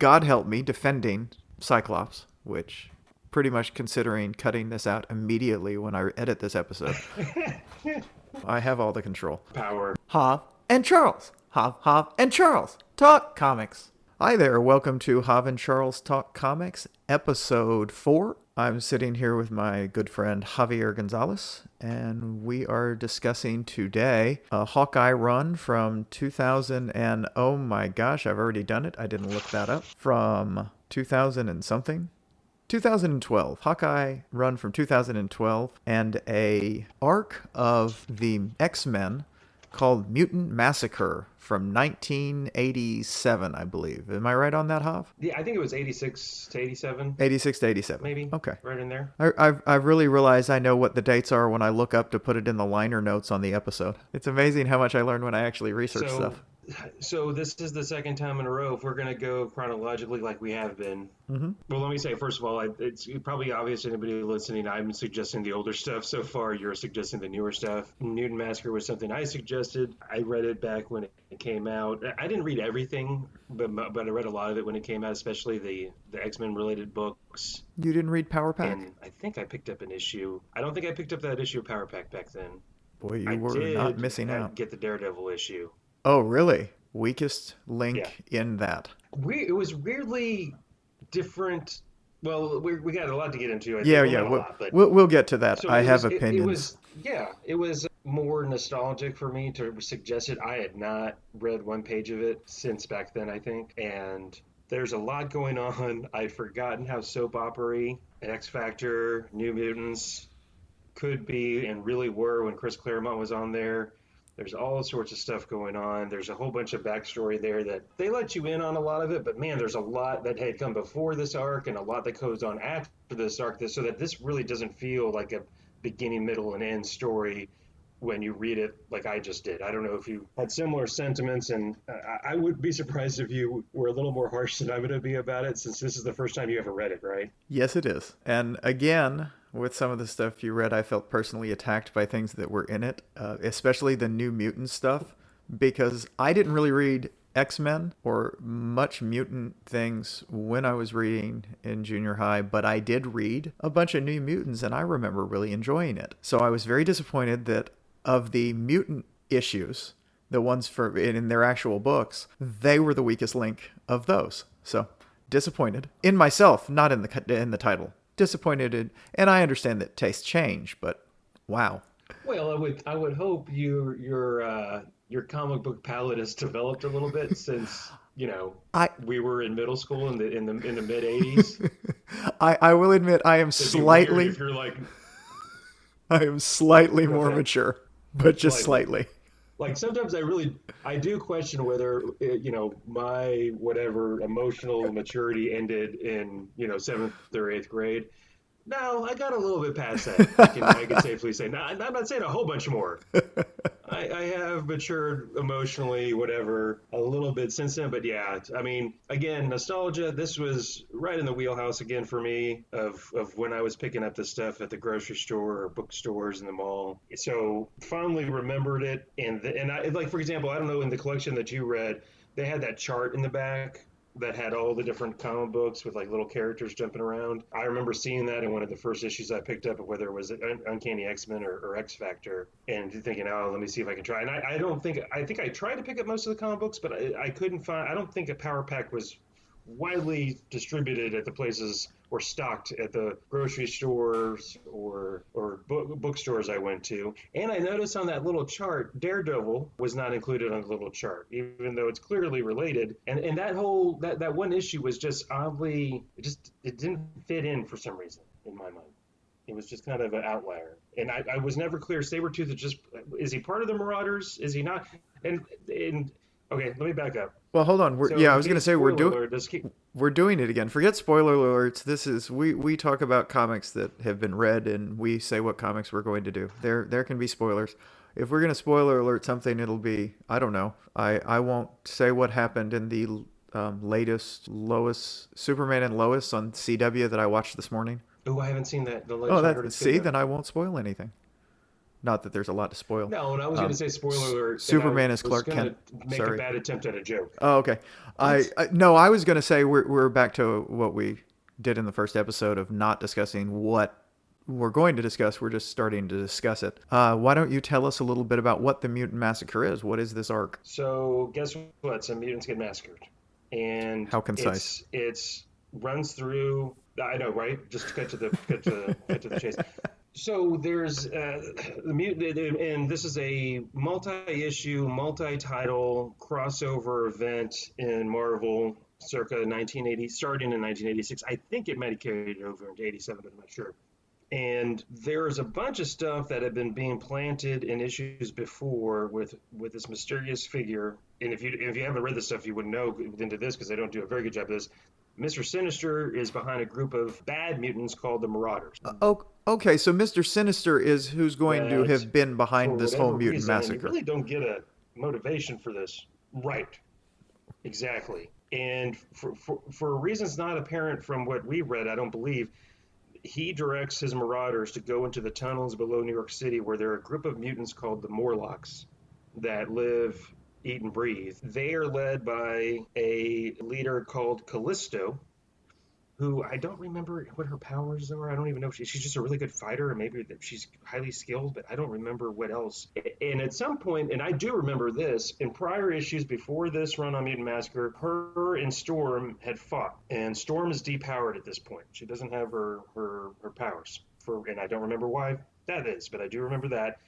God help me, defending Cyclops, which pretty much considering cutting this out immediately when I edit this episode. I have all the control. Power. Hav and Charles. Hav and Charles Talk Comics. Hi there, welcome to Hav and Charles Talk Comics, episode 4. I'm sitting here with my good friend Javier Gonzalez, and we are discussing today a Hawkeye run from 2000 and, oh my gosh, I've already done it. I didn't look that up. From 2000 and something. 2012. Hawkeye run from 2012, and a arc of the X-Men called Mutant Massacre from 1987, I believe. Am I right on that, Hav? Yeah, I think it was 86 to 87. 86 to 87. Maybe. Okay. Right in there. I've really realized I know what the dates are when I look up to put it in the liner notes on the episode. It's amazing how much I learn when I actually research stuff. So this is the second time in a row, if we're going to go chronologically like we have been. Mm-hmm. Well, let me say, first of all, it's probably obvious to anybody listening, I'm suggesting the older stuff so far. You're suggesting the newer stuff. Mutant Massacre was something I suggested. I read it back when it came out. I didn't read everything, but I read a lot of it when it came out, especially the X-Men related books. You didn't read Power Pack? And I think I picked up an issue. I don't think I picked up that issue of Power Pack back then. Boy, you were not missing out. I did get the Daredevil issue. Oh, really? Weakest link in that. It was weirdly different. Well, we got a lot to get into. We'll get to that. So I have opinions. It was more nostalgic for me to suggest it. I had not read one page of it since back then, I think. And there's a lot going on. I'd forgotten how soap opera-y X Factor, New Mutants could be and really were when Chris Claremont was on there. There's all sorts of stuff going on. There's a whole bunch of backstory there that they let you in on a lot of it, but man, there's a lot that had come before this arc and a lot that goes on after this arc, so that this really doesn't feel like a beginning, middle, and end story when you read it like I just did. I don't know if you had similar sentiments, and I would be surprised if you were a little more harsh than I'm going to be about it, since this is the first time you ever read it, right? Yes, it is. And again, with some of the stuff you read, I felt personally attacked by things that were in it, especially the New Mutant stuff, because I didn't really read X-Men or much mutant things when I was reading in junior high, but I did read a bunch of New Mutants, and I remember really enjoying it. So I was very disappointed that of the mutant issues, the ones in their actual books, they were the weakest link of those. So disappointed in myself, not in the title. Disappointed in, and I understand that tastes change, but wow. Well, I would hope your comic book palette has developed a little bit since we were in middle school in the mid '80s. I will admit I am slightly. If you're like, I am slightly more mature, but just slightly. Like sometimes I do question whether my whatever emotional maturity ended in 7th or 8th grade. No, I got a little bit past that. I can safely say. Now, I'm not saying a whole bunch more. I have matured emotionally, whatever, a little bit since then. But yeah, I mean, again, nostalgia. This was right in the wheelhouse again for me of when I was picking up the stuff at the grocery store or bookstores in the mall. So fondly remembered it, and I, like, for example, I don't know, in the collection that you read, they had that chart in the back that had all the different comic books with like little characters jumping around. I remember seeing that in one of the first issues I picked up, of whether it was Uncanny X-Men or X Factor, and thinking, oh, let me see if I can try. And I think I tried to pick up most of the comic books, but I couldn't find. I don't think a Power Pack was widely distributed at the places or stocked at the grocery stores or bookstores I went to. And I noticed on that little chart, Daredevil was not included on the little chart, even though it's clearly related. And that whole that one issue was just oddly, it didn't fit in for some reason in my mind. It was just kind of an outlier. And I was never clear. Sabretooth is he part of the Marauders? Is he not? And okay, let me back up. Well, hold on. I was going to say we're doing it again. Forget spoiler alerts. This is we talk about comics that have been read, and we say what comics we're going to do. There can be spoilers. If we're going to spoiler alert something, it'll be, I don't know. I won't say what happened in the latest Superman and Lois on CW that I watched this morning. Oh, I haven't seen that. Then I won't spoil anything. Not that there's a lot to spoil. No, and I was going to say spoiler alert. Superman and is I was Clark going Kent. to make Sorry. a bad attempt at a joke. Oh, okay. No, I was going to say we're back to what we did in the first episode of not discussing what we're going to discuss. We're just starting to discuss it. Why don't you tell us a little bit about what the Mutant Massacre is? What is this arc? So guess what? Some mutants get massacred, and How concise? It's runs through. I know, right? Just cut to the chase. So there's the mutant, and this is a multi-issue, multi-title crossover event in Marvel, circa 1980, starting in 1986. I think it might have carried over into 87, but I'm not sure. And there's a bunch of stuff that had been being planted in issues before with this mysterious figure. And if you haven't read this stuff, you wouldn't know into this because they don't do a very good job of this. Mr. Sinister is behind a group of bad mutants called the Marauders. Okay, so Mr. Sinister is who's going to have been behind this whole mutant reason, massacre. And you really don't get a motivation for this. Right. Exactly. And for reasons not apparent from what we read, I don't believe, he directs his Marauders to go into the tunnels below New York City where there are a group of mutants called the Morlocks that live, eat, and breathe. They are led by a leader called Callisto, who I don't remember what her powers are. I don't even know if she's just a really good fighter, and maybe she's highly skilled, but I don't remember what else. And at some point, and I do remember this, in prior issues before this run on Mutant Massacre, her and Storm had fought, and Storm is depowered at this point. She doesn't have her powers, and I don't remember why that is, but I do remember that.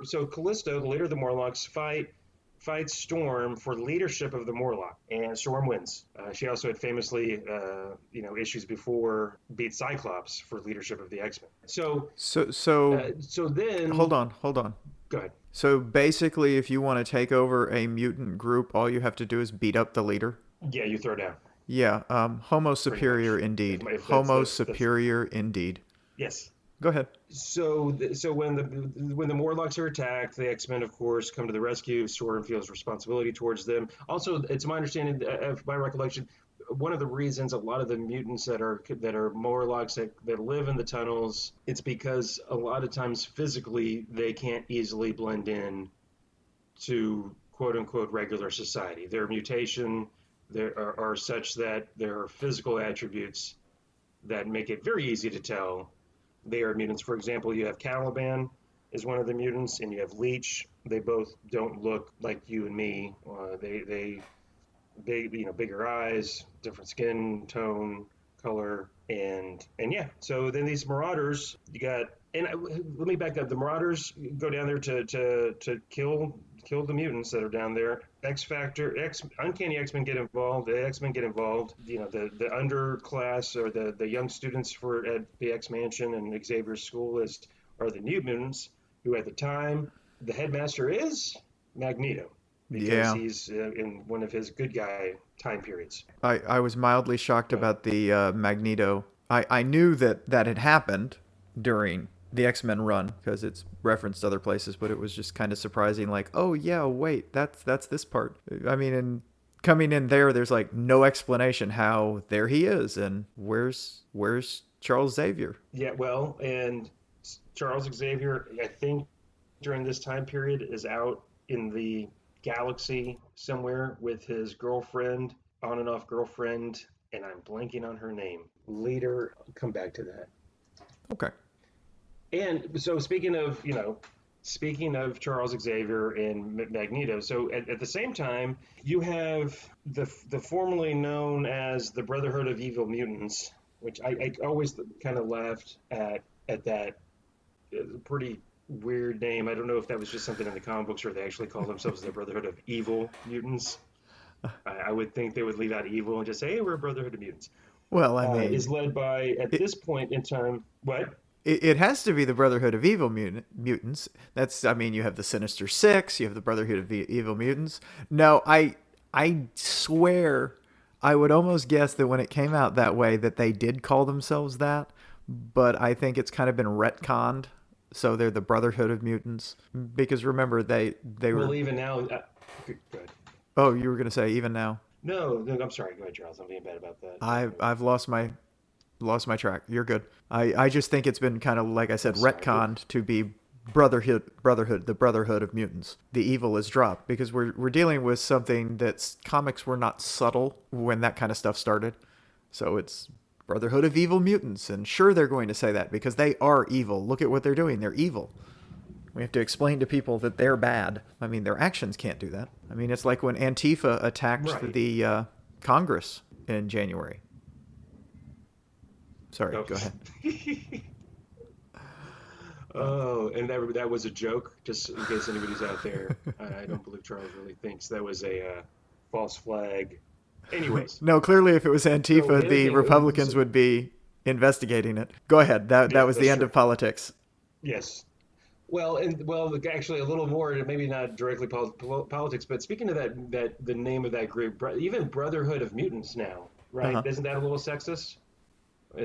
So Callisto, the leader of the Morlocks, fights Storm for leadership of the Morlock, and Storm wins. She also had famously, issues before beat Cyclops for leadership of the X-Men. So then hold on. Go ahead. So basically, if you want to take over a mutant group, all you have to do is beat up the leader. Yeah, you throw down. Yeah, Homo superior indeed. Homo superior indeed. Yes. Go ahead. So when the Morlocks are attacked, the X-Men, of course, come to the rescue. Storm feels responsibility towards them. Also, it's my understanding, my recollection, one of the reasons a lot of the mutants that are Morlocks that live in the tunnels, it's because a lot of times physically they can't easily blend in to quote unquote regular society. Their mutation are such that there are physical attributes that make it very easy to tell they are mutants. For example, you have Caliban is one of the mutants, and you have Leech. They both don't look like you and me. They bigger eyes, different skin tone, color, and yeah. So then these Marauders, you got. And let me back up. The Marauders go down there to kill the mutants that are down there. Uncanny X-Men get involved. The X-Men get involved. The underclass or the young students at the X-Mansion and Xavier's school are the New Mutants, who at the time the headmaster is Magneto, because he's in one of his good guy time periods. I was mildly shocked about the Magneto. I knew that had happened during the X-Men run because it's referenced other places, but it was just kind of surprising, like, oh yeah, wait, that's this part. I mean, and coming in there's like no explanation how there he is, and where's Charles Xavier? Yeah, well, and Charles Xavier, I think during this time period is out in the galaxy somewhere with his girlfriend, on and off girlfriend, and I'm blanking on her name. Later, I'll come back to that. Okay. And so speaking of Charles Xavier and Magneto, so at the same time, you have the formerly known as the Brotherhood of Evil Mutants, which I always kind of laughed at that pretty weird name. I don't know if that was just something in the comic books or they actually call themselves the Brotherhood of Evil Mutants. I would think they would leave out evil and just say, hey, we're a Brotherhood of Mutants. Well, I mean... is led by, this point in time, what? It has to be the Brotherhood of Evil Mutants. You have the Sinister Six, you have the Brotherhood of Evil Mutants. No, I swear I would almost guess that when it came out that way that they did call themselves that, but I think it's kind of been retconned. So they're the Brotherhood of Mutants. Because remember, they were... Well, even now... good. Oh, you were going to say even now? No, I'm sorry. Go ahead, Charles. I'm being bad about that. I've lost my track. You're good. I just think it's been kind of, like I said, retconned to be the Brotherhood of Mutants. The evil is dropped because we're dealing with something that's comics were not subtle when that kind of stuff started. So it's Brotherhood of Evil Mutants, and sure they're going to say that because they are evil. Look at what they're doing. They're evil. We have to explain to people that they're bad. I mean, their actions can't do that. I mean, it's like when Antifa attacked the Congress in January. Sorry, go ahead. Oh, and that was a joke, just in case anybody's out there. I don't believe Charles really thinks that was a false flag. Anyways. No, clearly if it was Antifa, the Republicans would be investigating it. Go ahead. That was the end of politics. Yes. Well, actually, a little more, maybe not directly politics, but speaking of that the name of that group, even Brotherhood of Mutants now, right? Uh-huh. Isn't that a little sexist?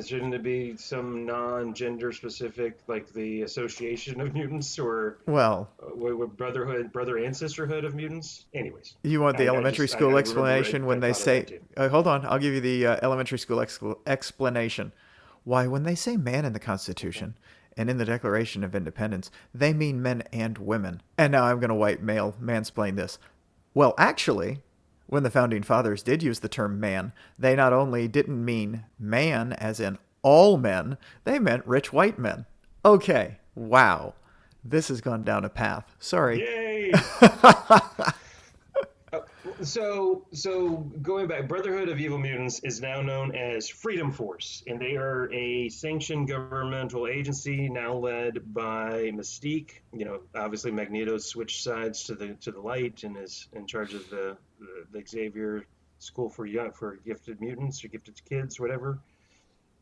Shouldn't it be some non-gender specific, like the Association of Mutants, or brother and sisterhood of mutants? Anyways, you want the elementary school explanation when they say? Hold on, I'll give you the elementary school explanation. Why, when they say man in the Constitution and in the Declaration of Independence, they mean men and women. And now I'm going to white male mansplain this. Well, actually, when the Founding Fathers did use the term man, they not only didn't mean man as in all men, they meant rich white men. Okay, wow. This has gone down a path. Sorry. Yay! So going back, Brotherhood of Evil Mutants is now known as Freedom Force, and they are a sanctioned governmental agency now led by Mystique. You know, obviously Magneto switched sides to the light and is in charge of the Xavier School for gifted mutants or gifted kids, whatever.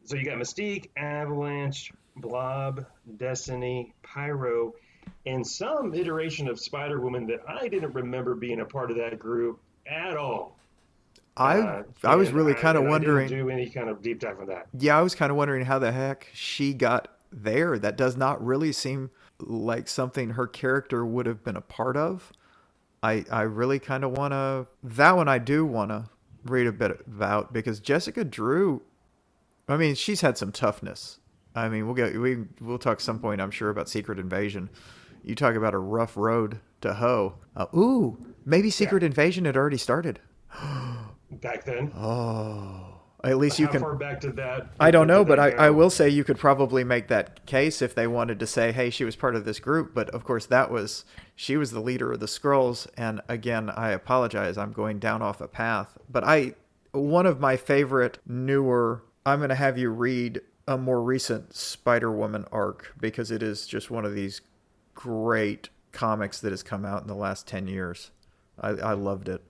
So you got Mystique, Avalanche, Blob, Destiny, Pyro, and some iteration of Spider-Woman that I didn't remember being a part of that group at all. I was really kind of wondering. I didn't do any kind of deep dive on that. Yeah, I was kind of wondering how the heck she got there. That does not really seem like something her character would have been a part of. I really kind of want to. That one I do want to read a bit about because Jessica Drew. I mean, she's had some toughness. I mean, we'll talk some point, I'm sure, about Secret Invasion. You talk about a rough road to hoe. Maybe Secret Invasion had already started. Back then? Oh. At least you can... How far back did that... I don't know, but I will say you could probably make that case if they wanted to say, hey, she was part of this group. But, of course, she was the leader of the Skrulls. And, again, I apologize. I'm going down off a path. But one of my favorite newer... I'm going to have you read a more recent Spider-Woman arc because it is just one of these great comics that has come out in the last 10 years. I loved it.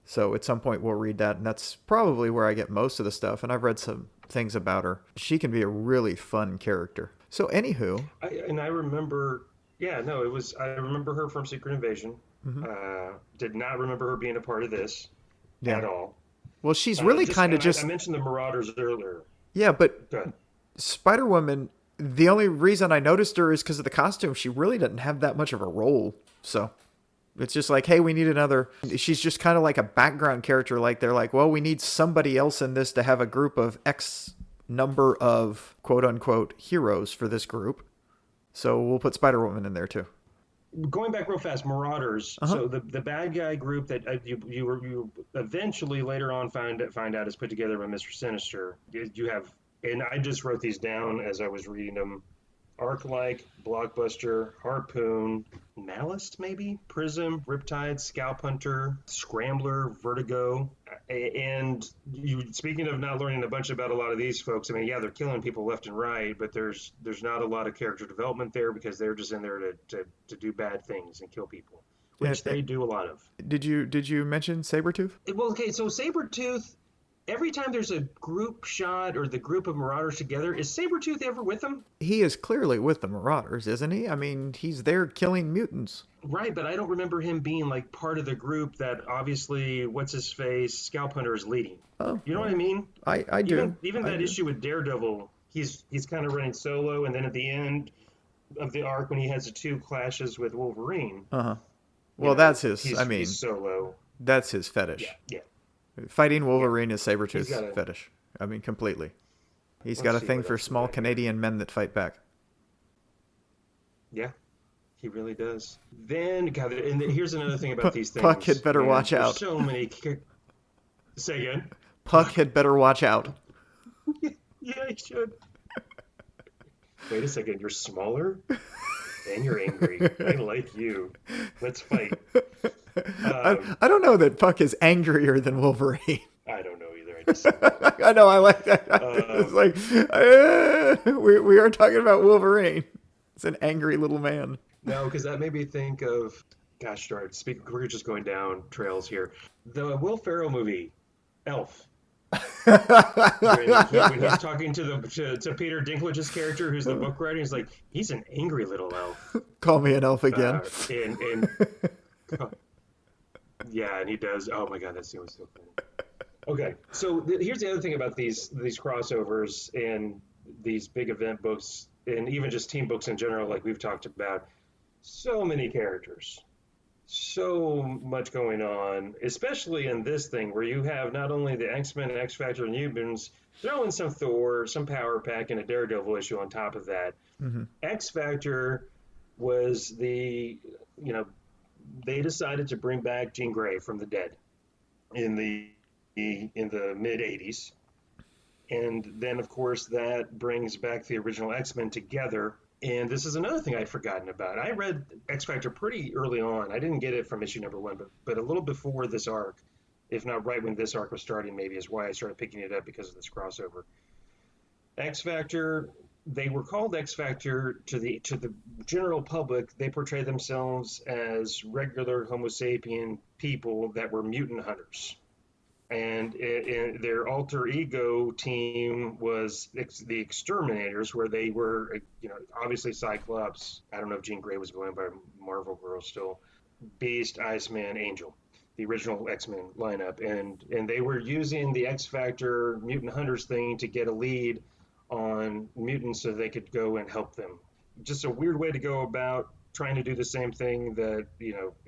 So at some point we'll read that, and that's probably where I get most of the stuff, and I've read some things about her. She can be a really fun character. So anywho... I remember... Yeah, no, it was... I remember her from Secret Invasion. Mm-hmm. Did not remember her being a part of this at all. Well, she's really kind of just... I mentioned the Marauders earlier. Yeah, but Spider-Woman, the only reason I noticed her is because of the costume. She really doesn't have that much of a role. So it's just like, hey, we need another... She's just kind of like a background character. Like they're like, well, we need somebody else in this to have a group of X number of quote-unquote heroes for this group. So we'll put Spider-Woman in there too. Going back real fast, Marauders. Uh-huh. So the bad guy group that you eventually later on find out is put together by Mr. Sinister. You have, and I just wrote these down as I was reading them. Arc-like, Blockbuster, Harpoon, Malice maybe, Prism, Riptide, Scalp Hunter, Scrambler, Vertigo, and speaking of not learning a bunch about a lot of these folks, I mean, yeah, they're killing people left and right, but there's not a lot of character development there because they're just in there to do bad things and kill people, which they do a lot of. Did you mention Sabretooth? Well, okay, so Sabretooth. Every time there's a group shot or the group of Marauders together, is Sabretooth ever with them? He is clearly with the Marauders, isn't he? I mean, he's there killing mutants. Right, but I don't remember him being like part of the group that obviously, what's-his-face, Scalp Hunter is leading. Oh, you know what I mean? I do. Even that issue with Daredevil, he's kind of running solo, and then at the end of the arc when he has the two clashes with Wolverine. Uh-huh. Well, that's his, he's solo. That's his fetish. Yeah. Fighting Wolverine is Sabretooth's fetish. I mean, completely. He's got a thing for small Canadian men that fight back. Yeah. He really does. Then, God, and here's another thing about these Puck had things, better man. watch There's out. so many. Say again. Puck had better watch out. Yeah, he should. Wait a second. You're smaller and you're angry. I like you. Let's fight. I don't know that Puck is angrier than Wolverine. I don't know either. I just said that. I know, I like that. It's like, we are talking about Wolverine. It's an angry little man. No, because that made me think of, gosh darn, we're just going down trails here. The Will Ferrell movie, Elf. When he's talking to Peter Dinklage's character, who's the book writer, he's like, he's an angry little elf. Call me an elf again. And yeah, and he does. Oh my God, that scene was so funny. Okay, so here's the other thing about these crossovers and these big event books, and even just team books in general, like we've talked about. So many characters, so much going on, especially in this thing where you have not only the X-Men, X-Factor, and Mutants, throw in some Thor, some Power Pack, and a Daredevil issue on top of that. Mm-hmm. X-Factor was they decided to bring back Jean Grey from the dead in the mid 80s. And then, of course, that brings back the original X-Men together. And this is another thing I'd forgotten about. I read X-Factor pretty early on. I didn't get it from issue number 1, but a little before this arc, if not right when this arc was starting, maybe is why I started picking it up because of this crossover. X-Factor, they were called X-Factor to the general public. They portray themselves as regular Homo sapien people that were mutant hunters. And their alter ego team was the Exterminators, where they were, obviously Cyclops. I don't know if Jean Grey was going by Marvel Girl still. Beast, Iceman, Angel, the original X-Men lineup. And they were using the X-Factor Mutant Hunters thing to get a lead on mutants so they could go and help them. Just a weird way to go about trying to do the same thing that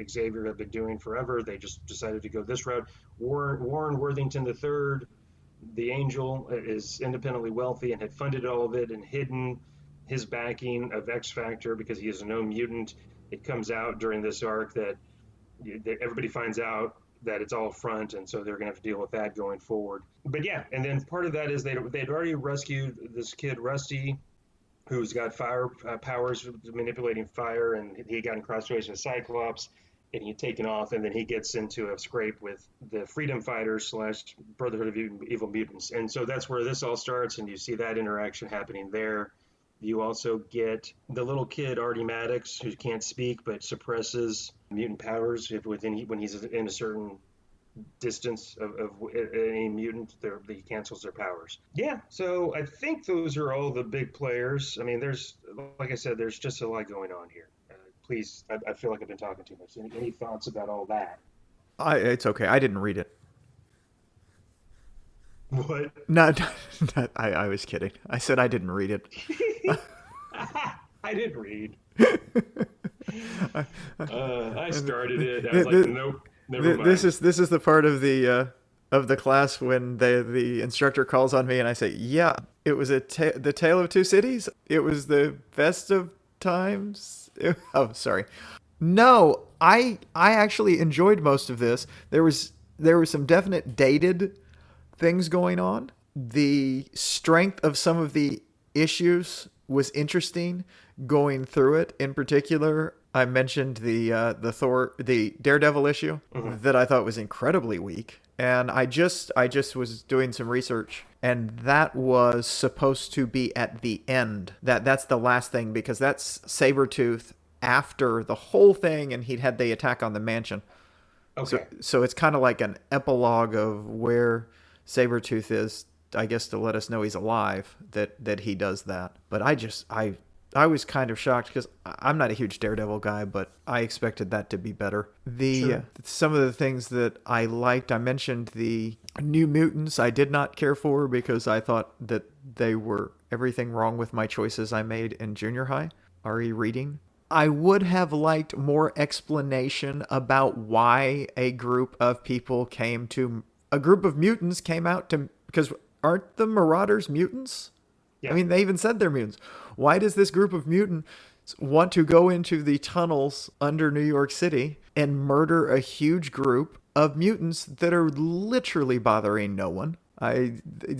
Xavier had been doing forever. They just decided to go this route. Warren Worthington III, the Angel, is independently wealthy and had funded all of it and hidden his backing of X-Factor because he is a known mutant. It comes out during this arc that everybody finds out that it's all front, and so they're going to have to deal with that going forward. But yeah, and then part of that is they'd already rescued this kid, Rusty, who's got fire powers, manipulating fire, and he got in crossways with Cyclops, and he'd taken off, and then he gets into a scrape with the Freedom Fighters / Brotherhood of Evil Mutants. And so that's where this all starts, and you see that interaction happening there. You also get the little kid, Artie Maddox, who can't speak but suppresses mutant powers when he's in a certain distance of any mutant, he cancels their powers. Yeah, so I think those are all the big players. I mean, like I said, there's just a lot going on here. Please, I feel like I've been talking too much. Any thoughts about all that? It's okay. I didn't read it. What? No, I was kidding. I said I didn't read it. I didn't read. I started it. I was like, nope. Never mind. This is the part of the class when the instructor calls on me and I say, yeah, it was the Tale of Two Cities. It was the best of times. Oh, sorry. No, I actually enjoyed most of this. There were some definite dated things going on. The strength of some of the issues was interesting going through it. In particular, I mentioned the Daredevil issue that I thought was incredibly weak. And I just was doing some research, and that was supposed to be at the end. That's the last thing, because that's Sabretooth after the whole thing, and he'd had the attack on the mansion. Okay. So it's kind of like an epilogue of where Sabretooth is, I guess, to let us know he's alive, that he does that. But I was kind of shocked because I'm not a huge Daredevil guy, but I expected that to be better. Some of the things that I liked, I mentioned the New Mutants I did not care for because I thought that they were everything wrong with my choices I made in junior high, RE reading. I would have liked more explanation about why a group of mutants came out to, because aren't the Marauders mutants? Yeah. I mean, they even said they're mutants. Why does this group of mutants want to go into the tunnels under New York City and murder a huge group of mutants that are literally bothering no one.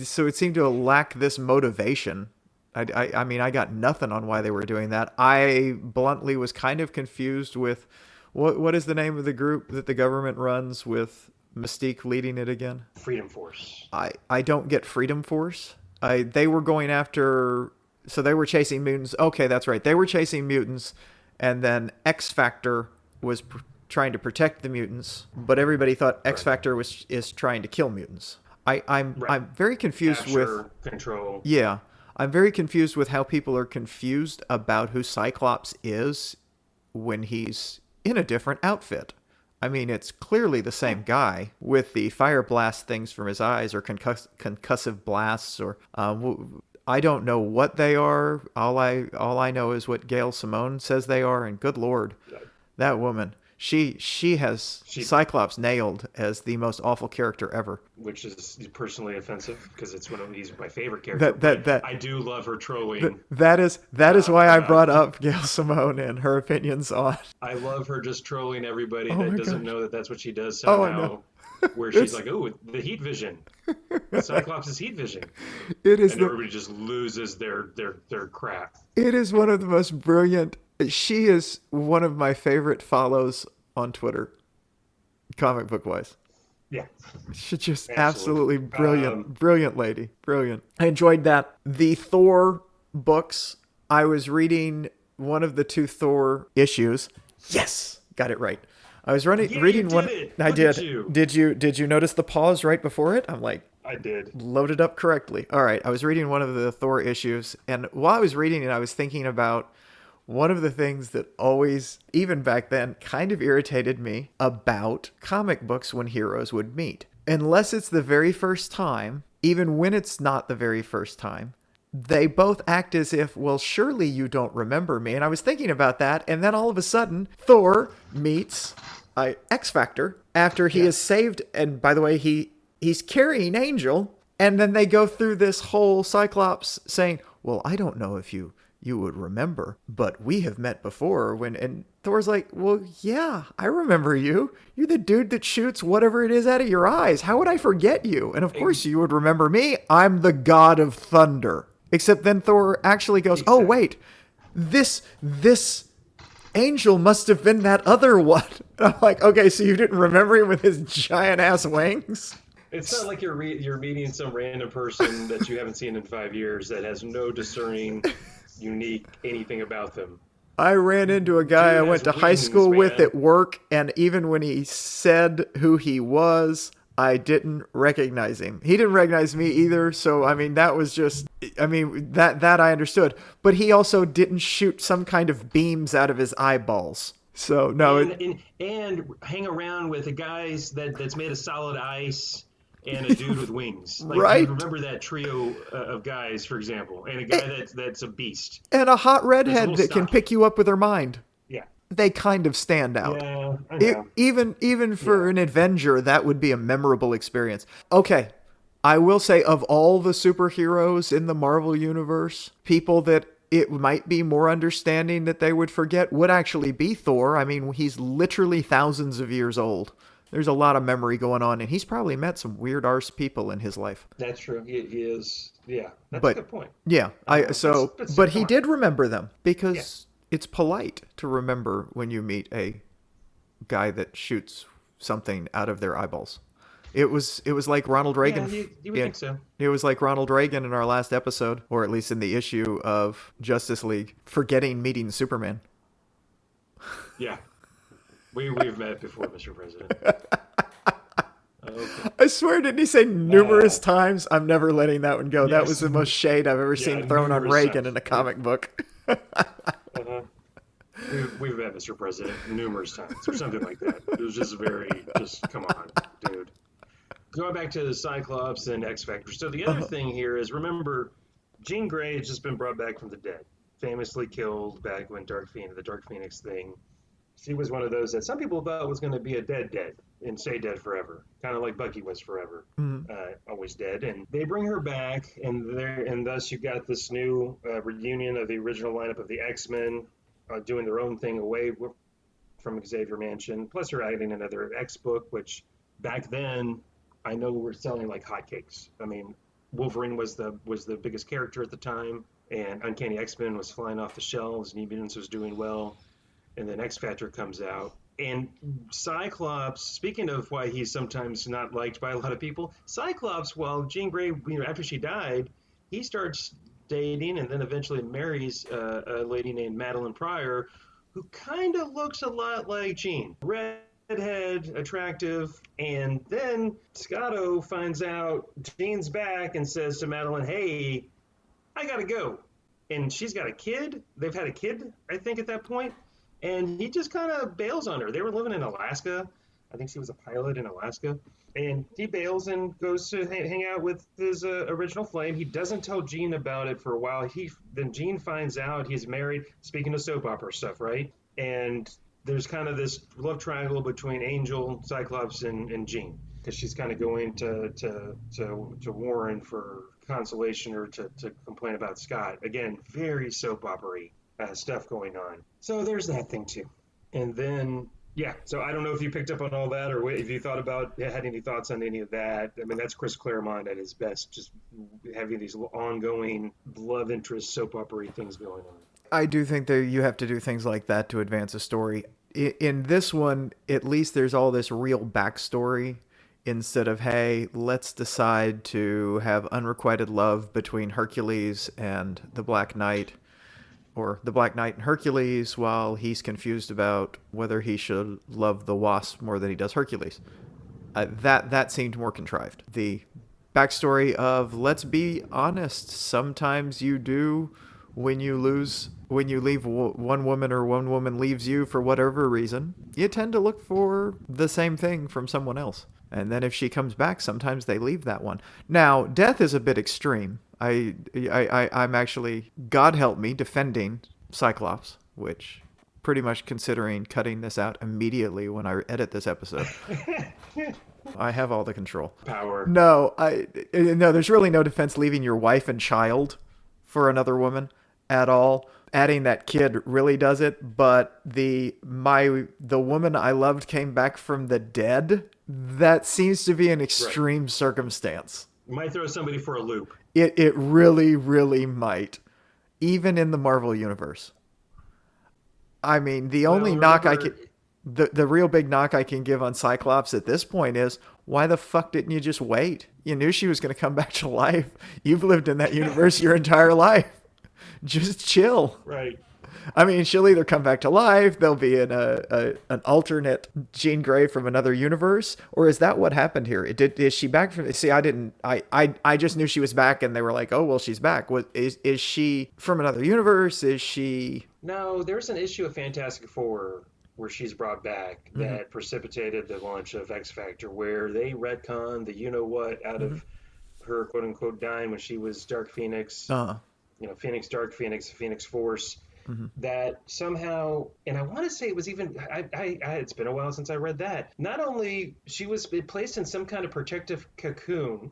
So it seemed to lack this motivation. I mean, I got nothing on why they were doing that. I bluntly was kind of confused with what is the name of the group that the government runs with Mystique leading it again? Freedom Force. I don't get Freedom Force. They were going after, so they were chasing mutants. Okay, that's right. They were chasing mutants, and then X Factor was trying to protect the mutants, but everybody thought X Factor is trying to kill mutants. I'm very confused Capture, control. Yeah. I'm very confused with how people are confused about who Cyclops is when he's in a different outfit. I mean, it's clearly the same guy with the fire blast things from his eyes, or concussive blasts, or I don't know what they are. All I know is what Gail Simone says they are, and good Lord, that woman. She has Cyclops nailed as the most awful character ever. Which is personally offensive because he's my favorite character. I do love her trolling. That is why I brought up Gail Simone and her opinions on. I love her just trolling everybody that doesn't know that that's what she does somehow. Where she's like, "Oh, the heat vision, Cyclops is heat vision." It is, and everybody just loses their crap. It is one of the most brilliant. She is one of my favorite follows on Twitter, comic book wise. Yeah, she's just absolutely brilliant, brilliant lady, brilliant. I enjoyed that. The Thor books. I was reading one of the 2 Thor issues. Yes, got it right. I was reading one. I did. Did you notice the pause right before it? I'm like, I did. Loaded up correctly. All right. I was reading one of the Thor issues, and while I was reading it, I was thinking about one of the things that always, even back then, kind of irritated me about comic books when heroes would meet. Unless it's the very first time, even when it's not the very first time, they both act as if, well, surely you don't remember me. And I was thinking about that, and then all of a sudden, Thor meets X Factor after he is saved. And by the way, he's carrying Angel. And then they go through this whole Cyclops saying, well, I don't know if you would remember, but we have met before. And Thor's like, well, yeah, I remember you. You're the dude that shoots whatever it is out of your eyes. How would I forget you? And of course you would remember me. I'm the god of thunder. Except then Thor actually goes, oh, wait, this Angel must have been that other one. And I'm like, okay, so you didn't remember him with his giant ass wings? It's not like you're meeting some random person that you haven't seen in 5 years that has no discerning, unique anything about them. I ran into a guy I went to high school with at work, and even when he said who he was, I didn't recognize him. He didn't recognize me either, so, I mean, that was just... I mean, that I understood. But he also didn't shoot some kind of beams out of his eyeballs. So, no... And hang around with a guy that's made of solid ice... and a dude with wings. Like, right. You remember that trio of guys, for example, and a guy that's a beast. And a hot redhead that can pick you up with her mind. Yeah. They kind of stand out. Yeah, I know. Even for an Avenger, that would be a memorable experience. Okay, I will say, of all the superheroes in the Marvel Universe, people that it might be more understanding that they would forget would actually be Thor. I mean, he's literally thousands of years old. There's a lot of memory going on, and he's probably met some weird arse people in his life. That's true. He is. Yeah, that's a good point. Yeah, but he did remember them because it's polite to remember when you meet a guy that shoots something out of their eyeballs. It was like Ronald Reagan. Yeah, you would think so. It was like Ronald Reagan in our last episode, or at least in the issue of Justice League, forgetting meeting Superman. Yeah. We've met before, Mr. President. Okay. I swear, didn't he say numerous times? I'm never letting that one go. Yes. That was the most shade I've ever seen thrown on Reagan in a comic book. Uh-huh. We've met Mr. President numerous times, or something like that. It was just come on, dude. Going back to the Cyclops and X Factor. So the other thing here is, remember, Jean Grey has just been brought back from the dead. Famously killed back when the Dark Phoenix thing. She was one of those that some people thought was going to be a dead and stay dead forever, kind of like Bucky was forever, always dead. And they bring her back, and thus you got this new reunion of the original lineup of the X-Men. doing their own thing away from Xavier Mansion. Plus, they're adding another X book, which back then I know were selling like hotcakes. I mean, Wolverine was the biggest character at the time, and Uncanny X-Men was flying off the shelves, New Mutants was doing well, and then X Factor comes out. And Cyclops, speaking of why he's sometimes not liked by a lot of people, Cyclops, while Jean Grey, after she died, he starts dating and then eventually marries a lady named Madeline Pryor, who kind of looks a lot like Jean. Redhead, attractive, and then Scotto finds out Jean's back and says to Madeline, "Hey, I gotta go." And she's got a kid. They've had a kid, I think, at that point. And he just kind of bails on her. They were living in Alaska. I think she was a pilot in Alaska. And he bails and goes to hang out with his original flame. He doesn't tell Jean about it for a while. Then Jean finds out he's married. Speaking of soap opera stuff, right? And there's kind of this love triangle between Angel, Cyclops, and Jean, because she's kind of going to Warren for consolation or to complain about Scott. Again, very soap opera-y stuff going on. So there's that thing too. And then, yeah, so I don't know if you picked up on all that or if you had any thoughts on any of that. I mean, that's Chris Claremont at his best, just having these ongoing love interest soap opera things going on. I do think that you have to do things like that to advance a story. In this one, at least there's all this real backstory instead of, hey, let's decide to have unrequited love between Hercules and the Black Knight, or the Black Knight and Hercules, while he's confused about whether he should love the Wasp more than he does Hercules. That seemed more contrived. The backstory of, let's be honest, sometimes you do, when you leave one woman or one woman leaves you for whatever reason, you tend to look for the same thing from someone else. And then if she comes back, sometimes they leave that one. Now, death is a bit extreme. I'm actually, God help me, defending Cyclops, which pretty much considering cutting this out immediately when I edit this episode. I have all the control. Power. No, there's really no defense leaving your wife and child for another woman at all. Adding that kid really does it, but the woman I loved came back from the dead, that seems to be an extreme circumstance. Might throw somebody for a loop. It really, really might. Even in the Marvel universe. I mean, the only knock I can... The real big knock I can give on Cyclops at this point is, why the fuck didn't you just wait? You knew she was going to come back to life. You've lived in that universe your entire life. Just chill. Right. I mean, she'll either come back to life, there'll be an alternate Jean Grey from another universe, or is that what happened here? Is she back from... See, I just knew she was back, and they were like, oh, well, she's back. Is she from another universe? Is she... No, there's an issue of Fantastic Four where she's brought back that precipitated the launch of X Factor, where they retconned the you-know-what out of her, quote-unquote, dying when she was Dark Phoenix. Phoenix, Dark Phoenix, Phoenix Force. That somehow, and I want to say it was even, it's been a while since I read that. Not only she was placed in some kind of protective cocoon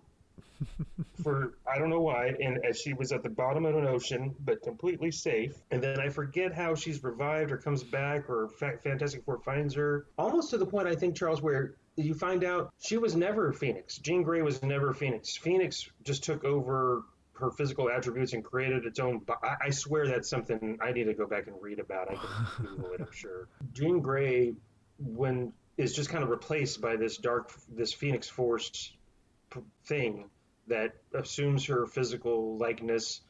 for, I don't know why, and as she was at the bottom of an ocean, but completely safe. And then I forget how she's revived or comes back, or Fantastic Four finds her. Almost to the point, I think, Charles, where you find out she was never Phoenix. Jean Grey was never Phoenix. Phoenix just took over her physical attributes and created its own. I swear that's something I need to go back and read about. I can Google it, I'm sure. Jean Grey, is just kind of replaced by this Phoenix Force thing that assumes her physical likeness,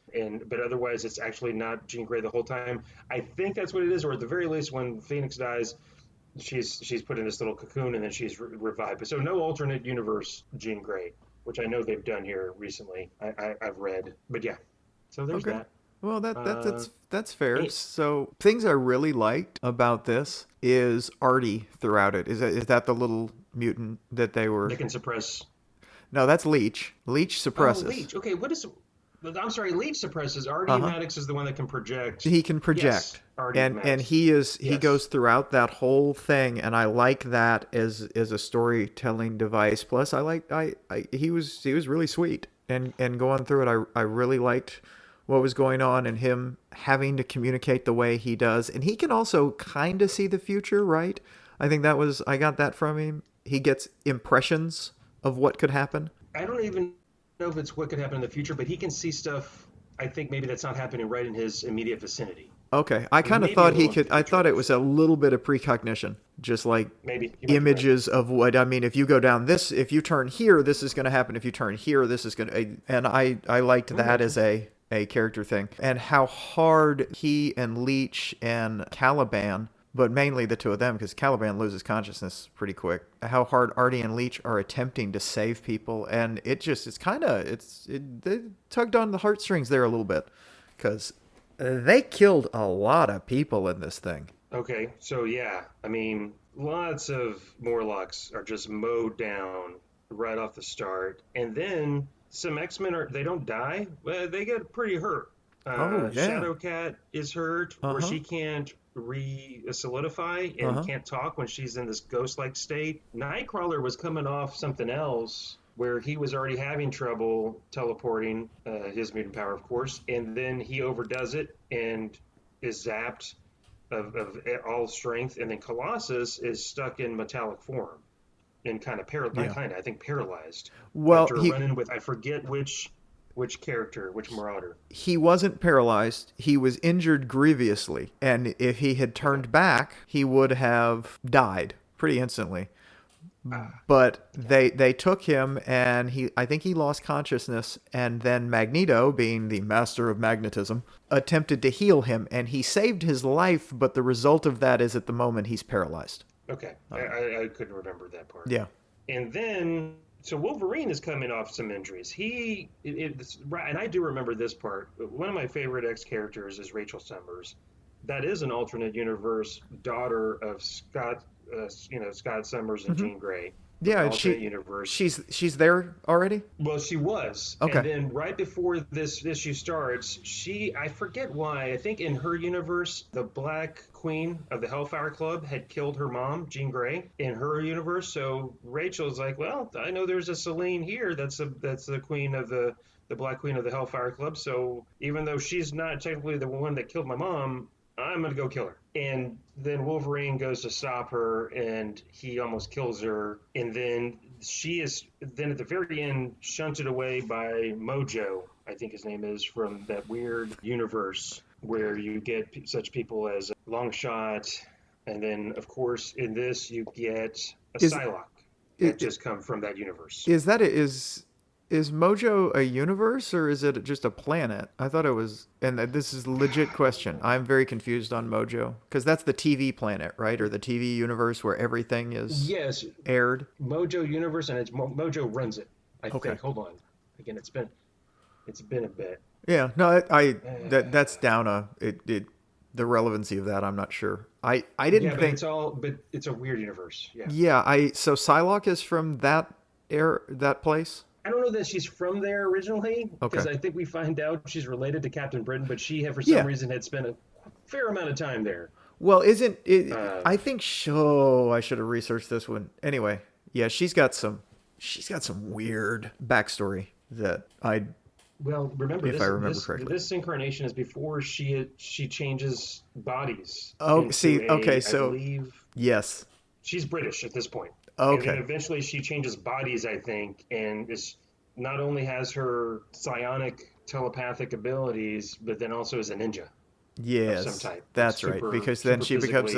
but otherwise it's actually not Jean Grey the whole time. I think that's what it is, or at the very least, when Phoenix dies, she's put in this little cocoon and then she's revived. So no alternate universe Jean Grey, which I know they've done here recently. I've read, but yeah. So there's that. Well, that's fair. So things I really liked about this is Artie throughout it. Is that the little mutant that they can suppress? No, that's Leech. Leech suppresses. Oh, Leech. Okay, what is... I'm sorry, Leech suppresses. Artie Maddox is the one that can project. He can project. Yes, and he goes throughout that whole thing, and I like that as a storytelling device. Plus, he was really sweet, and going through it, I really liked what was going on and him having to communicate the way he does. And he can also kind of see the future, right? I got that from him. He gets impressions of what could happen. I don't even know if it's what could happen in the future, but he can see stuff. I think maybe that's not happening right in his immediate vicinity. Okay, I kind of Maybe a thought he little in could. the I future. thought it was a little bit of precognition, just like Maybe you might be right. images of what I mean. If you go down this, if you turn here, this is going to happen. If you turn here, this is going to. And I liked that as a character thing, and how hard he and Leech and Caliban, but mainly the two of them, because Caliban loses consciousness pretty quick. How hard Artie and Leech are attempting to save people, and they tugged on the heartstrings there a little bit, because they killed a lot of people in this thing. Okay, so yeah, I mean, lots of Morlocks are just mowed down right off the start, and then some X-Men they don't die, but they get pretty hurt. Shadowcat is hurt, where she can't solidify and can't talk when she's in this ghost-like state. Nightcrawler was coming off something else where he was already having trouble teleporting, his mutant power, of course, and then he overdoes it and is zapped of all strength, and then Colossus is stuck in metallic form and kind of I think paralyzed. Well, after running with, I forget which character, which Marauder. He wasn't paralyzed. He was injured grievously, and if he had turned back, he would have died pretty instantly. But they took him, and I think he lost consciousness, and then Magneto, being the master of magnetism, attempted to heal him, and he saved his life, but the result of that is at the moment he's paralyzed. Okay, I couldn't remember that part. Yeah. And then, so Wolverine is coming off some injuries. And I do remember this part. One of my favorite X characters is Rachel Summers. That is an alternate universe daughter of Scott Summers and Jean Grey. Yeah, universe. She's there already? Well, she was. Okay. And then right before this issue starts, I forget why, I think in her universe, the Black Queen of the Hellfire Club had killed her mom, Jean Grey, in her universe. So Rachel's like, well, I know there's a Selene here that's the queen of the Black Queen of the Hellfire Club. So even though she's not technically the one that killed my mom, I'm going to go kill her. And then Wolverine goes to stop her, and he almost kills her. And then she is then at the very end shunted away by Mojo, I think his name is, from that weird universe where you get such people as Longshot. And then, of course, in this, you get a Psylocke that just come from that universe. Is Mojo a universe, or is it just a planet? I thought it was, and this is a legit question. I'm very confused on Mojo, because that's the TV planet, right? Or the TV universe where everything is aired. Mojo universe, and it's Mojo runs it, I think. Hold on. Again, it's been a bit. Yeah, no, that's down the relevancy of that, I'm not sure. I didn't think. But it's a weird universe. Yeah. Yeah, so Psylocke is from that place? I don't know that she's from there originally, because I think we find out she's related to Captain Britain, but for some reason, had spent a fair amount of time there. Well, isn't it? I think I should have researched this one. Anyway, yeah, she's got some weird backstory that Well, remember, if I remember correctly, this incarnation is before she changes bodies. Oh, I believe yes, she's British at this point. Okay. And then eventually she changes bodies, I think, and not only has her psionic telepathic abilities, but then also is a ninja. Yes, of some type. That's right. Because then she becomes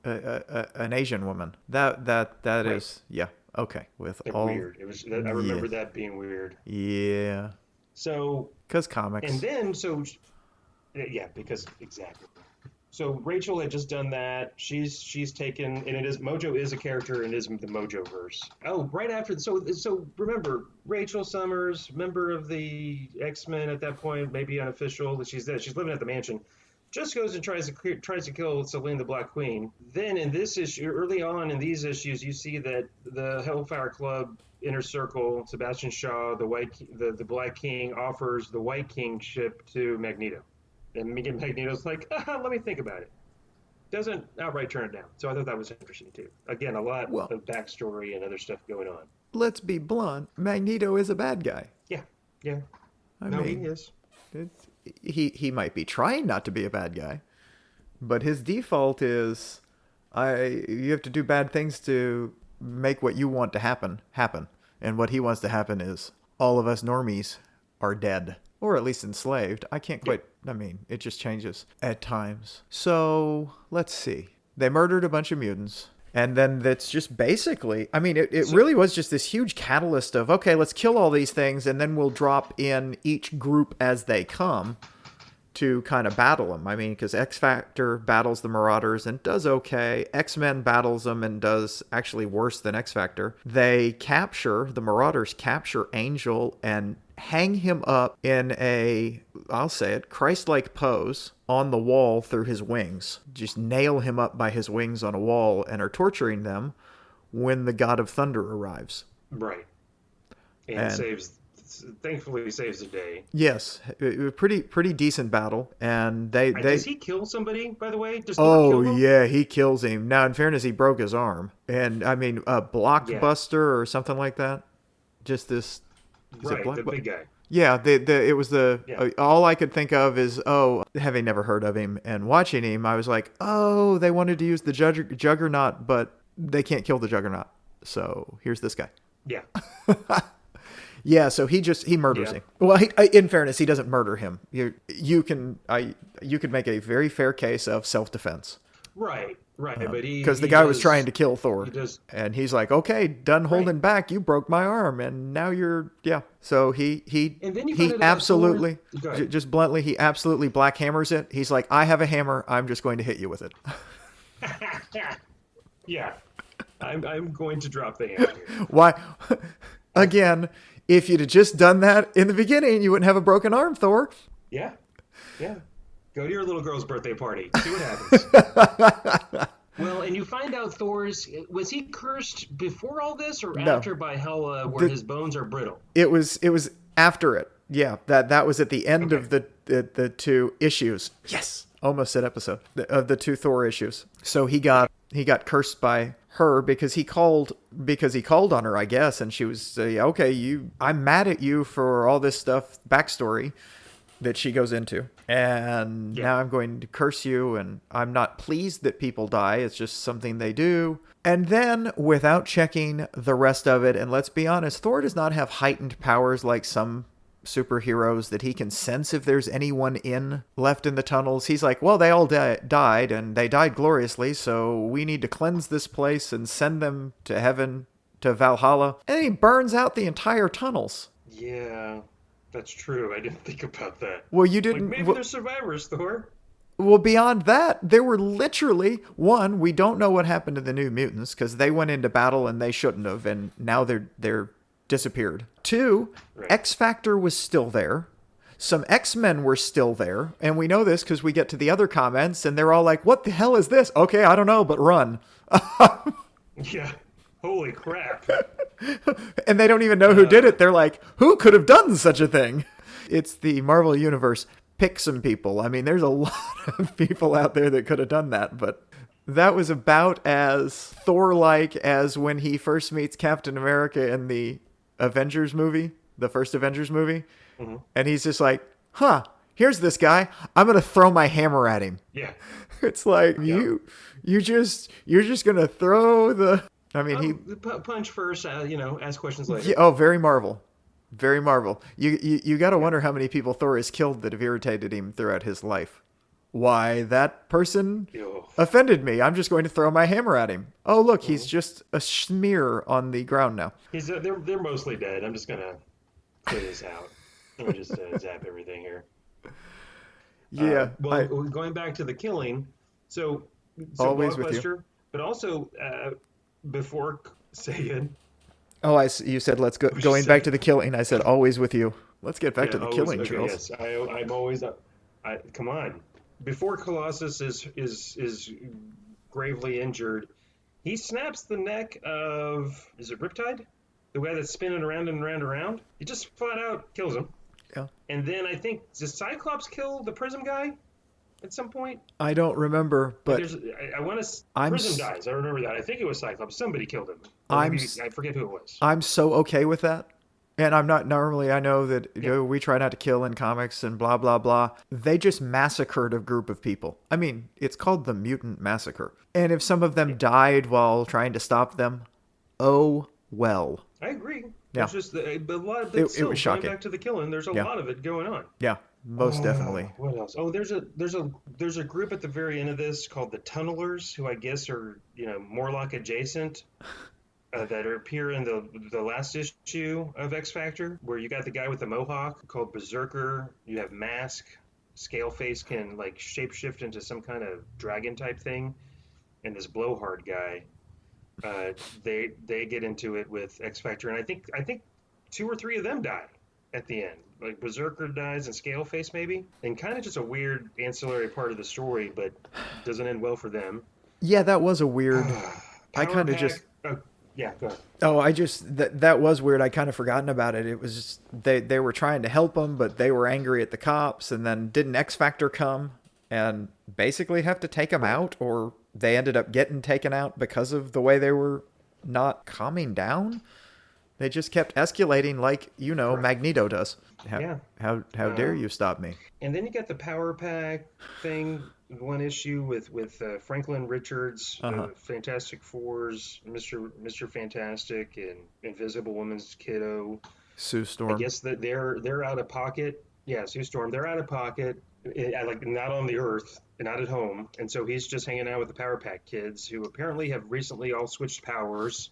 an Asian woman. That is okay. With all weird. I remember that being weird. Yeah. So because comics. And then because exactly. So Rachel had just done that. She's taken, and Mojo is a character and is the Mojoverse. Oh, right after. So remember, Rachel Summers, member of the X-Men at that point, maybe unofficial. She's there. She's living at the mansion. Just goes and tries to kill Selene the Black Queen. Then in this issue, early on in these issues, you see that the Hellfire Club Inner Circle, Sebastian Shaw, the Black King, offers the White Kingship to Magneto. And Magneto's like, let me think about it. Doesn't outright turn it down. So I thought that was interesting, too. Again, a lot of backstory and other stuff going on. Let's be blunt. Magneto is a bad guy. Yeah. I mean, he is. he might be trying not to be a bad guy, but his default is you have to do bad things to make what you want to happen. And what he wants to happen is all of us normies are dead, or at least enslaved. I can't quite, I mean, it just changes at times. So let's see. They murdered a bunch of mutants. And then that's just basically, I mean, it really was just this huge catalyst of, okay, let's kill all these things, and then we'll drop in each group as they come to kind of battle them. I mean, because X-Factor battles the Marauders and does okay. X-Men battles them and does actually worse than X-Factor. The Marauders capture Angel and hang him up in a, I'll say it, Christ-like pose on the wall through his wings. Just nail him up by his wings on a wall and are torturing them when the God of Thunder arrives. Right. And thankfully saves the day. Yes, pretty decent battle, and does he kill somebody, by the way? Yeah, he kills him. Now, in fairness, he broke his arm, and I mean, a Blockbuster or something like that. Just this, the big guy. Yeah, it was all I could think of is, having never heard of him and watching him, I was like, they wanted to use the Juggernaut, but they can't kill the Juggernaut, so here's this guy. Yeah. Yeah, so he murders him. Well, in fairness, he doesn't murder him. You could make a very fair case of self-defense. Right. But because the guy was trying to kill Thor, and he's like, "Okay, done holding back. You broke my arm, and now you're." Yeah. So he absolutely, just bluntly, he absolutely black hammers it. He's like, "I have a hammer. I'm just going to hit you with it." Yeah, I'm going to drop the hammer here. Why? Again. If you'd have just done that in the beginning, you wouldn't have a broken arm, Thor. Yeah. Go to your little girl's birthday party. See what happens. Well, and you find out was he cursed before all this or after by Hela where his bones are brittle? It was after it. Yeah, that was at the end of the two issues. Yes, almost said episode of the two Thor issues. So he got cursed by her because he called on her, I guess, and she was I'm mad at you for all this stuff backstory that she goes into, and now I'm going to curse you, and I'm not pleased that people die. It's just something they do. And then, without checking the rest of it, and let's be honest, Thor does not have heightened powers like some superheroes that he can sense if there's anyone left in the tunnels. He's like, well, they all died, and they died gloriously, so we need to cleanse this place and send them to heaven, to Valhalla. And he burns out the entire tunnels. Yeah, that's true. I didn't think about that. Well, you didn't. Maybe they're survivors, Thor. Well, beyond that, there were literally, one, we don't know what happened to the New Mutants because they went into battle and they shouldn't have, and now they're disappeared. Two, X-Factor was still there. Some X-Men were still there. And we know this because we get to the other comments and they're all like, what the hell is this? Okay, I don't know, but run. Yeah. Holy crap. And they don't even know who did it. They're like, who could have done such a thing? It's the Marvel Universe. Pick some people. I mean, there's a lot of people out there that could have done that, but that was about as Thor-like as when he first meets Captain America in the Avengers movie, the first Avengers movie. Mm-hmm. And he's just like, here's this guy. I'm going to throw my hammer at him. Yeah. It's like, you're just going to throw the, I mean, punch first, ask questions later. Yeah, very Marvel. Very Marvel. You got to wonder how many people Thor has killed that have irritated him throughout his life. Why, that person offended me. I'm just going to throw my hammer at him. Oh, look, he's just a smear on the ground now. They're mostly dead. I'm just going to clear this out. Let me just zap everything here. Yeah. Going back to the killing, so always with you. But also before saying... Oh, you said let's go. Going back to the killing, I said always with you. Let's get back to the killing, Charles. Yes, I'm always... come on. Before Colossus is gravely injured, he snaps the neck of, is it Riptide? The guy that's spinning around and around and around? He just flat out kills him. Yeah. And then I think, does Cyclops kill the Prism guy at some point? I don't remember, but... Prism dies, I remember that. I think it was Cyclops. Somebody killed him. I forget who it was. I'm so okay with that. And I'm not normally, I know that Yeah. we try not to kill in comics and blah, blah, blah. They just massacred a group of people. I mean, it's called the Mutant Massacre. And if some of them Yeah. died while trying to stop them, oh well. I agree. Yeah, There's just but a lot of it, but it still was going shocking. back to the killing. There's a Yeah, lot of it going on. yeah, most definitely. What else? Oh, there's a group at the very end of this called the Tunnelers, who I guess are Morlock adjacent. That appear in the last issue of X Factor, where you got the guy with the mohawk called Berserker. You have Mask. Scaleface can like shapeshift into some kind of dragon type thing, and this blowhard guy. Uh, they get into it with X Factor, and I think two or three of them die at the end. Like Berserker dies and Scaleface maybe, and kind of just a weird ancillary part of the story, but doesn't end well for them. Yeah, that was a weird. I Power kind of just. Pack. Oh, yeah, go ahead. Oh, I just that was weird. I kind of forgotten about it. It was just, they were trying to help them, but they were angry at the cops, and then didn't X Factor come and basically have to take them Right. out, or they ended up getting taken out because of the way they were not calming down. They just kept escalating like Correct. Magneto does. How Yeah. how dare Um, you stop me? and then you got the Power Pack thing, one issue with Franklin Richards, Uh huh. Fantastic Fours, Mister Fantastic, and Invisible Woman's kiddo. Sue I Storm. guess that they're out of pocket. Yeah, Sue Storm. They're out of pocket, like not on the Earth, not at home, and so he's just hanging out with the Power Pack kids, who apparently have recently all switched powers.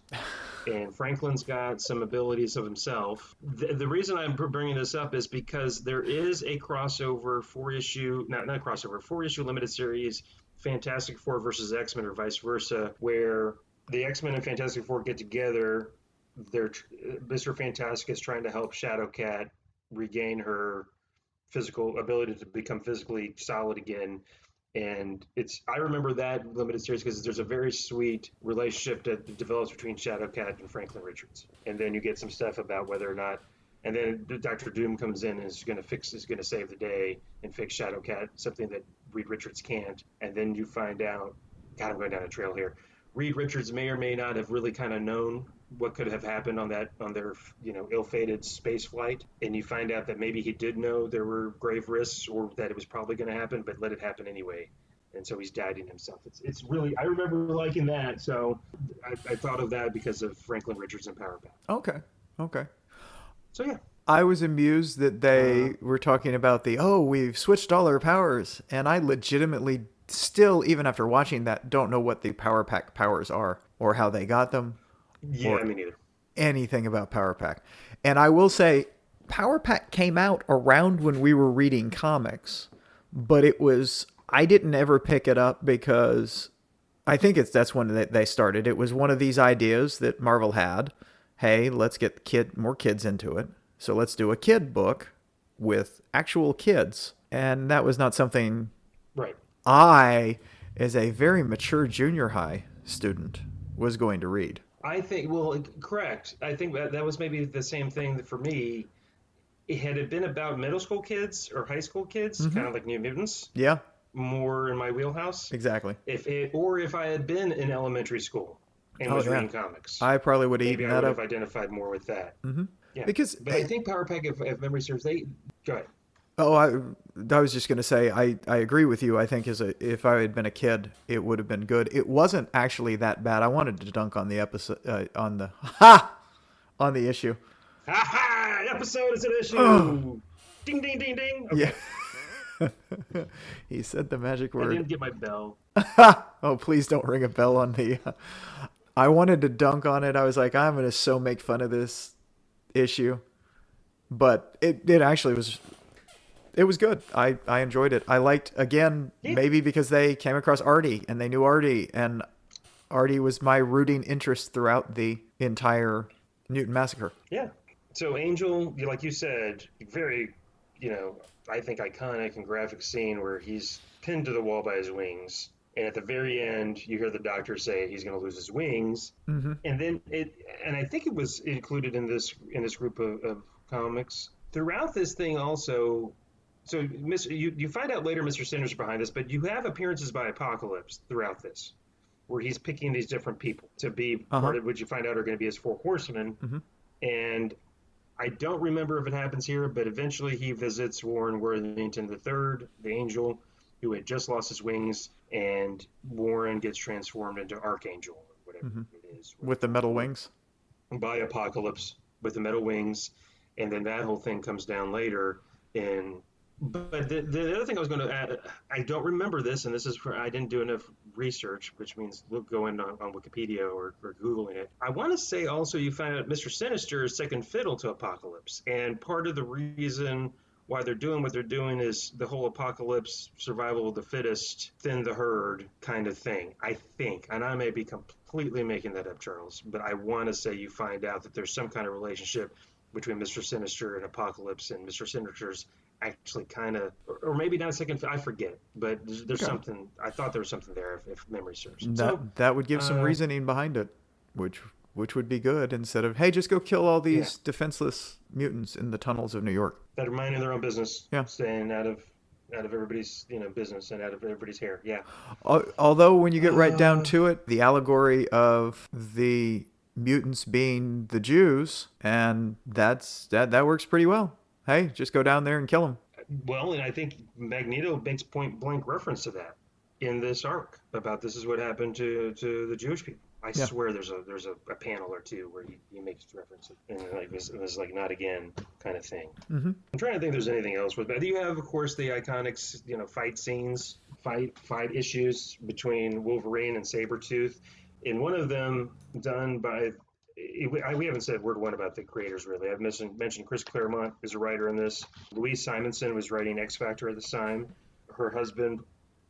And Franklin's got some abilities of himself. The reason I'm bringing this up is because there is a crossover four issue, not crossover, 4 issue limited series, Fantastic Four versus X-Men or vice versa, where the X-Men and Fantastic Four get together. They're Mr. Fantastic is trying to help Shadowcat regain her physical ability to become physically solid again. And I remember that limited series because there's a very sweet relationship that develops between Shadowcat and Franklin Richards. And then you get some stuff about whether or not, and then Dr. Doom comes in and is going to save the day and fix Shadowcat, something that Reed Richards can't. And then you find out, God, I'm going down a trail here. Reed Richards may or may not have really kind of known what could have happened on their ill-fated space flight, and you find out that maybe he did know there were grave risks or that it was probably going to happen, but let it happen anyway, and so he's doubting himself. It's really, I remember liking that, so I thought of that because of Franklin Richards and Power Pack. Okay. Okay. So yeah. I was amused that uh, they were talking about we've switched all our powers, and I legitimately still, even after watching that, don't know what the Power Pack powers are, or how they got them, yeah, or me neither. anything about Power Pack. And I will say, Power Pack came out around when we were reading comics, but I didn't ever pick it up because I think that's when they started. It was one of these ideas that Marvel had. Hey, let's get more kids into it. So let's do a kid book with actual kids. And that was not something Right. I, as a very mature junior high student, was going to read. I think, well, correct. I think that was maybe the same thing for me. Had it been about middle school kids or high school kids, Mm-hmm. kind of like New Mutants, Yeah, more in my wheelhouse. exactly. If I had been in elementary school and Oh, was yeah. reading comics, I probably would have maybe eaten I that would have up. identified more with that. Hmm. Yeah, Because but I think Power Pack, if memory serves, they go ahead. Oh, I was just going to say, I agree with you. I think if I had been a kid, it would have been good. It wasn't actually that bad. I wanted to dunk on the episode, on the issue. Ha ha! Episode is an Ugh. issue. Ding ding ding ding. Yeah. Okay, He said the magic I word. didn't get my bell. Oh, please don't ring a bell on the. I wanted to dunk on it. I was like, I'm going to so make fun of this issue. But it actually was. It was good. I enjoyed it. I liked, again, Yeah, maybe because they came across Artie and they knew Artie, and Artie was my rooting interest throughout the entire Mutant Massacre. yeah. So Angel, like you said, very, I think iconic and graphic scene where he's pinned to the wall by his wings, and at the very end, you hear the doctor say he's going to lose his wings, Mm-hmm. and then and I think it was included in this group of comics throughout this thing also. So you find out later Mr. Sinner's behind this, but you have appearances by Apocalypse throughout this, where he's picking these different people to be Uh-huh. part of what you find out are going to be his four horsemen, Mm-hmm. and I don't remember if it happens here, but eventually he visits Warren Worthington III, the Angel, who had just lost his wings, and Warren gets transformed into Archangel, or whatever Hmm. it is, With the metal wings. by Apocalypse with the metal wings, and then that whole thing comes down later. And but the other thing I was going to add, I don't remember this, and this is for I didn't do enough research, which means look going on Wikipedia or Googling it. I want to say also you find out Mr. Sinister is second fiddle to Apocalypse, and part of the reason why they're doing what they're doing is the whole apocalypse, survival of the fittest, thin the herd kind of thing. I think, and I may be completely making that up, Charles, but I want to say you find out that there's some kind of relationship between Mr. Sinister and Apocalypse, and Mr. Sinister's actually kind of, or maybe not second, I forget, but there's Okay. something. I thought there was something there, if memory serves. So, That would give some reasoning behind it, which which would be good instead of, hey, just go kill all yeah, these defenseless mutants in the tunnels of New York. that are minding their own business, Yeah. staying out of everybody's business and out of everybody's hair. Yeah. Although when you get right down Uh, to it, the allegory of the mutants being the Jews, and that works pretty well. Hey, just go down there and kill them. Well, and I think Magneto makes point blank reference to that in this arc about this is what happened to the Jewish people. I Yeah. swear there's a panel or two where he makes reference and like this like not again kind of thing. Hmm. I'm trying to think if there's anything else with that. You have of course the iconic fight scenes, fight issues between Wolverine and Sabretooth. In one of them done by we haven't said word one about the creators really. I've mentioned Chris Claremont is a writer in this. Louise Simonson was writing X Factor at the time. Her husband,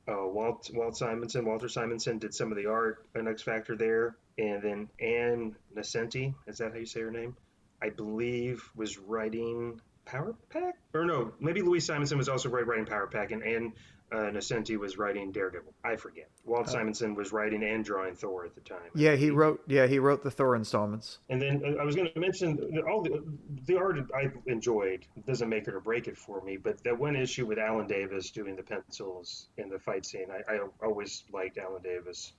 Walter Simonson, did some of the art in X Factor there. And then Anne Nesenti, is that how you say her name? I believe was writing Power Pack? Or no, maybe Louise Simonson was also writing Power Pack, and Anne Nesenti was writing Daredevil. I forget. Walt Simonson was writing and drawing Thor at the time, I Yeah, he believe. wrote. Yeah, he wrote the Thor installments. And then I was going to mention that all the art I enjoyed. It doesn't make it or break it for me, but that one issue with Alan Davis doing the pencils in the fight scene, I always liked Alan Davis.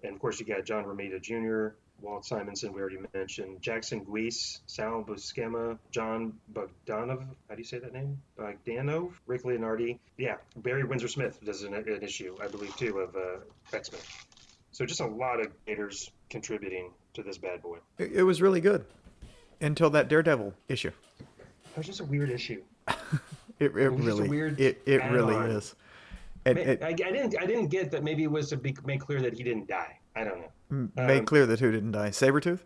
And of course, you got John Romita Jr., Walt Simonson, we already mentioned, Jackson Guise, Sal Buscema, John Bogdanov, how do you say that name? Bogdanov, Rick Leonardi. Yeah, Barry Windsor Smith does an issue, I believe, too, of X-Men. So just a lot of creators contributing to this bad boy. It was really good until that Daredevil issue. It was just a weird issue. It It was just a really weird it really add-on. is. And I didn't get that. Maybe it was to make clear that he didn't die. I don't know. made clear that who didn't die. Sabretooth?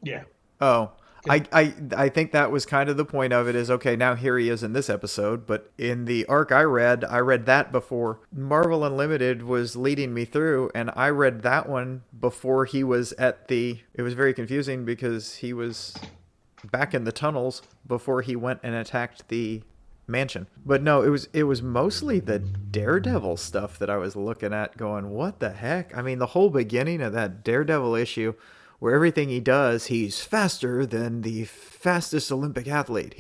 Yeah. Oh, 'Cause- I think that was kind of the point of it is, okay, now here he is in this episode, but in the arc I read that before Marvel Unlimited was leading me through, and I read that one before he was it was very confusing because he was back in the tunnels before he went and attacked the mansion. But no, it was mostly the Daredevil stuff that I was looking at going, what the heck? I mean, the whole beginning of that Daredevil issue where everything he does, he's faster than the fastest Olympic athlete.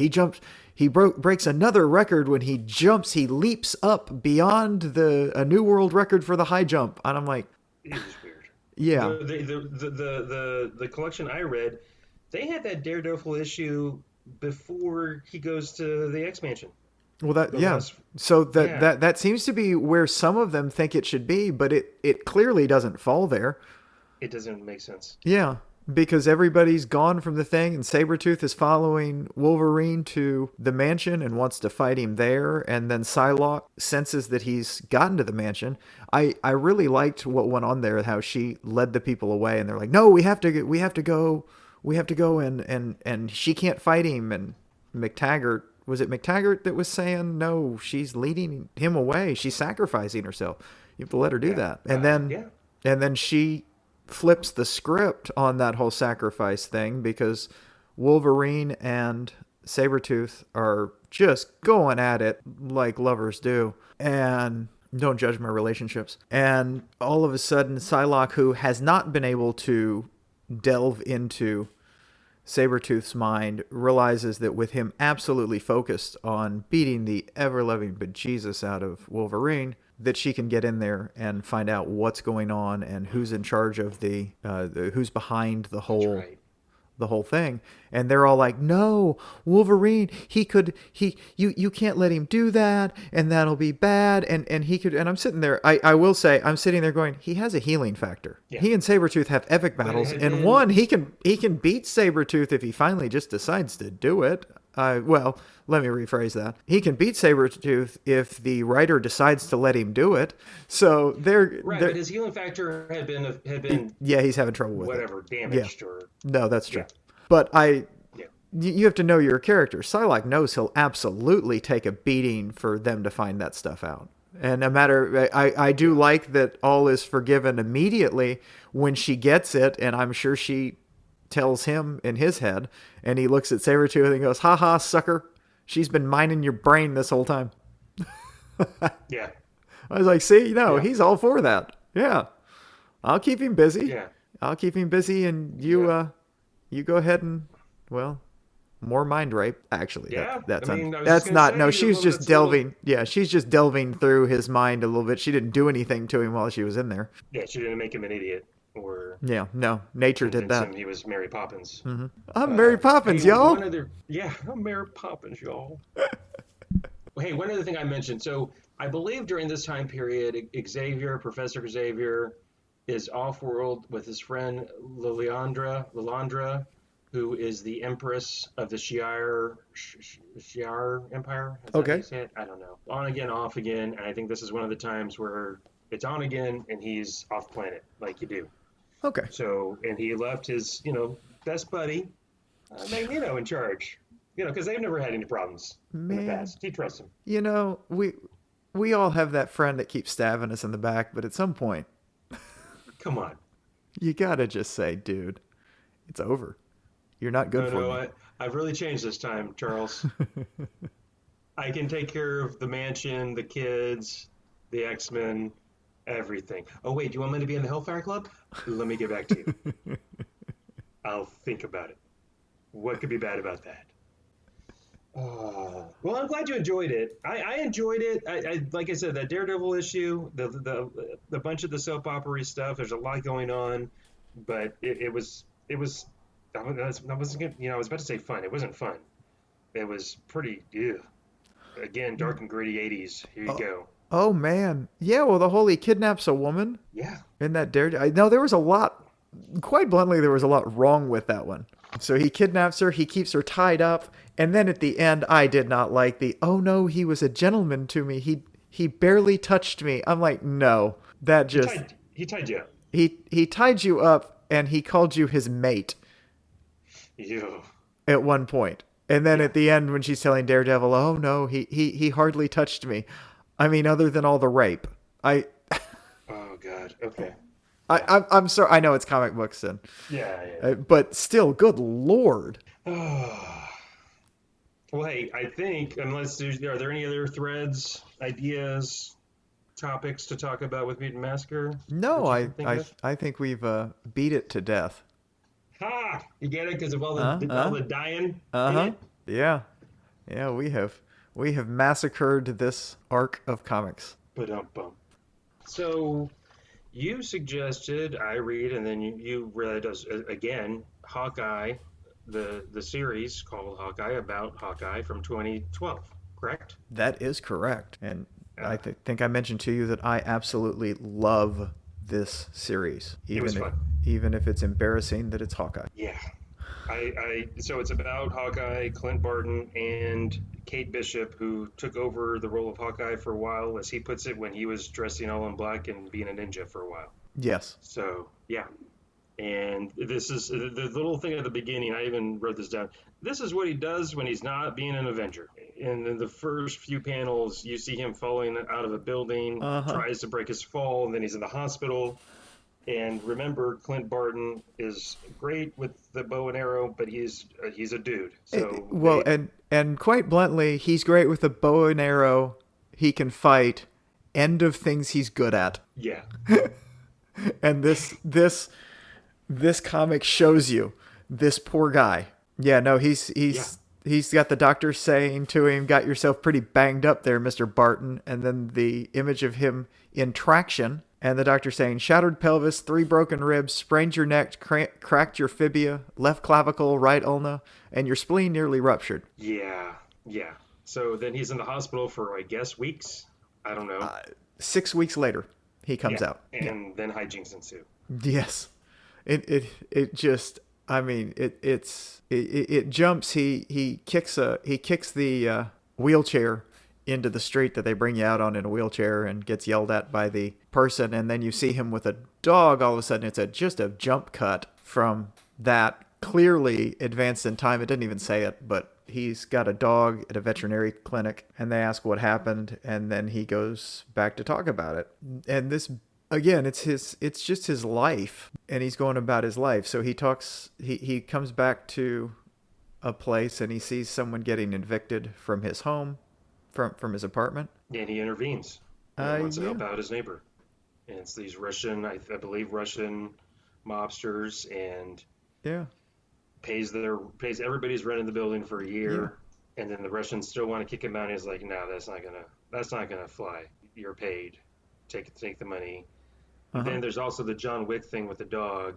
Breaks another record when he jumps, he leaps up beyond a new world record for the high jump. And I'm like, It was just weird. yeah. The collection I read, they had that Daredevil issue before he goes to the X Mansion. Well, that The yeah. last- So that yeah. that seems to be where some of them think it should be, but it clearly doesn't fall there. It doesn't make sense. Yeah, because everybody's gone from the thing, and Sabretooth is following Wolverine to the mansion and wants to fight him there, and then Psylocke senses that he's gotten to the mansion. I really liked what went on there, how she led the people away, and they're like, no, we have to go, and she can't fight him, and McTaggart. Was it McTaggart that was saying, no, she's leading him away. She's sacrificing herself. You have to let her do Yeah. that. And Yeah. then she flips the script on that whole sacrifice thing because Wolverine and Sabretooth are just going at it like lovers do. And don't judge my relationships. And all of a sudden, Psylocke, who has not been able to delve into Sabretooth's mind, realizes that with him absolutely focused on beating the ever-loving bejesus out of Wolverine, that she can get in there and find out what's going on and who's in charge of who's behind the That's whole right. the whole thing. And they're all like, no, Wolverine, you can't let him do that, and that'll be bad. And he could, and I'm sitting there, I will say, I'm sitting there going, he has a healing factor. Yeah. He and Sabretooth have epic battles, and one, he can beat Sabretooth if he finally just decides to do it. Well, let me rephrase that. He can beat Sabretooth if the writer decides to let him do it. So they're... But his healing factor had been yeah, he's having trouble with whatever, damaged or... No, that's true. Yeah. But you have to know your character. Psylocke knows he'll absolutely take a beating for them to find that stuff out. And no matter... I do like that all is forgiven immediately when she gets it, and I'm sure she tells him in his head, and he looks at Sabretooth and goes, ha ha, sucker. She's been mining your brain this whole time. Yeah. I was like, see, he's all for that. Yeah. I'll keep him busy. Yeah. I'll keep him busy, and you go ahead and, well, more mind rape, actually. Yeah. That's not, no, she was just delving. Yeah, she's just delving through his mind a little bit. She didn't do anything to him while she was in there. Yeah, she didn't make him an idiot. Or nature did that. He was Mary Poppins. Mm-hmm. I'm Mary Poppins, y'all. I'm Mary Poppins, y'all. Hey, one other thing I mentioned. So I believe during this time period, Professor Xavier, is off-world with his friend Lilandra, who is the Empress of the Shi'ar Empire. Is that how you say it? I don't know. On again, off again, and I think this is one of the times where it's on again and he's off planet, like you do. Okay. So, and he left his, best buddy, Magneto, in charge. Because they've never had any problems in the past. He trusts him. We all have that friend that keeps stabbing us in the back, but at some point, come on, you gotta just say, dude, it's over. You're not good for me. I've really changed this time, Charles. I can take care of the mansion, the kids, the X-Men, everything. Oh, wait, do you want me to be in the Hellfire Club? Let me get back to you. I'll think about it. What could be bad about that? Well, I'm glad you enjoyed it. I enjoyed it. I like I said, that Daredevil issue, the bunch of the soap opera stuff. There's a lot going on, but it was. I wasn't gonna, I was about to say fun. It wasn't fun. It was pretty. Ew. Again, dark and gritty 80s. Here you go. Oh man, yeah. Well, the whole he kidnaps a woman. Yeah. In that Daredevil. No, there was a lot. Quite bluntly, there was a lot wrong with that one. So he kidnaps her. He keeps her tied up. And then at the end, I did not like oh no, he was a gentleman to me. He barely touched me. I'm like, no, that just... He tied you up. He tied you up, and he called you his mate. Ew. At one point. And then at the end, when she's telling Daredevil, oh no, he hardly touched me. I mean, other than all the rape. Oh God. Okay. I'm sorry. I know it's comic books, and but still, good Lord. Well, hey, I think are there any other threads, ideas, topics to talk about with Mutant Massacre? No, I think we've beat it to death. Ha! You get it because of all the dying. Yeah, we have massacred this arc of comics. Ba-dum-bum. So you suggested I read, and then you read again Hawkeye, the series called Hawkeye, about Hawkeye from 2012, correct? That is correct. And I think I mentioned to you that I absolutely love this series. It was fun. Even if it's embarrassing that it's Hawkeye. Yeah. So it's about Hawkeye, Clint Barton, and Kate Bishop, who took over the role of Hawkeye for a while, as he puts it, when he was dressing all in black and being a ninja for a while. Yes. So, yeah. And this is the little thing at the beginning. I even wrote this down. This is what he does when he's not being an Avenger. And in the first few panels, you see him falling out of a building, tries to break his fall, and then he's in the hospital. And remember, Clint Barton is great with the bow and arrow, but he's a dude. So and quite bluntly, he's great with the bow and arrow. He can fight. End of things he's good at. Yeah. And this comic shows you this poor guy. Yeah, no, he's got the doctor saying to him, "Got yourself pretty banged up there, Mr. Barton." And then the image of him in traction, And the doctor's saying, shattered pelvis, 3 broken ribs, sprained your neck, cracked your fibia, left clavicle, right ulna, and your spleen nearly ruptured. Yeah, yeah. So then he's in the hospital for, I guess, weeks. I don't know. 6 weeks later, he comes Yeah, out. Yeah. and then hijinks ensue. Yes. It just, I mean, it jumps. He kicks the wheelchair into the street that they bring you out on in a wheelchair and gets yelled at by the person, and then you see him with a dog. All of a sudden, it's just a jump cut from that, clearly advanced in time. It didn't even say it, but he's got a dog at a veterinary clinic, and they ask what happened, and then he goes back to talk about it. And this, again, it's just his life, and he's going about his life. So he comes back to a place, and he sees someone getting evicted from his home, from his apartment. And he intervenes and wants to Yeah. help out his neighbor. And it's these Russian, I believe, Russian mobsters, and Yeah. pays everybody's rent in the building for a year. And then the Russians still want to kick him out. And he's like, no, that's not gonna fly. You're paid. Take the money. Then there's also the John Wick thing with the dog,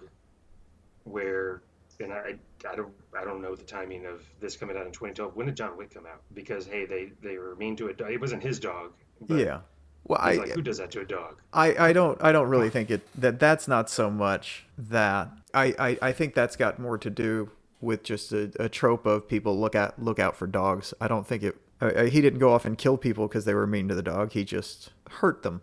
where, and I don't know the timing of this coming out in 2012. When did John Wick come out? Because hey, they were mean to a dog. It wasn't his dog. But Yeah. Well, he's like, who does that to a dog? I don't really think that's not so much that. I think that's got more to do with just a trope of people look out for dogs. I don't think he didn't go off and kill people because they were mean to the dog. He just hurt them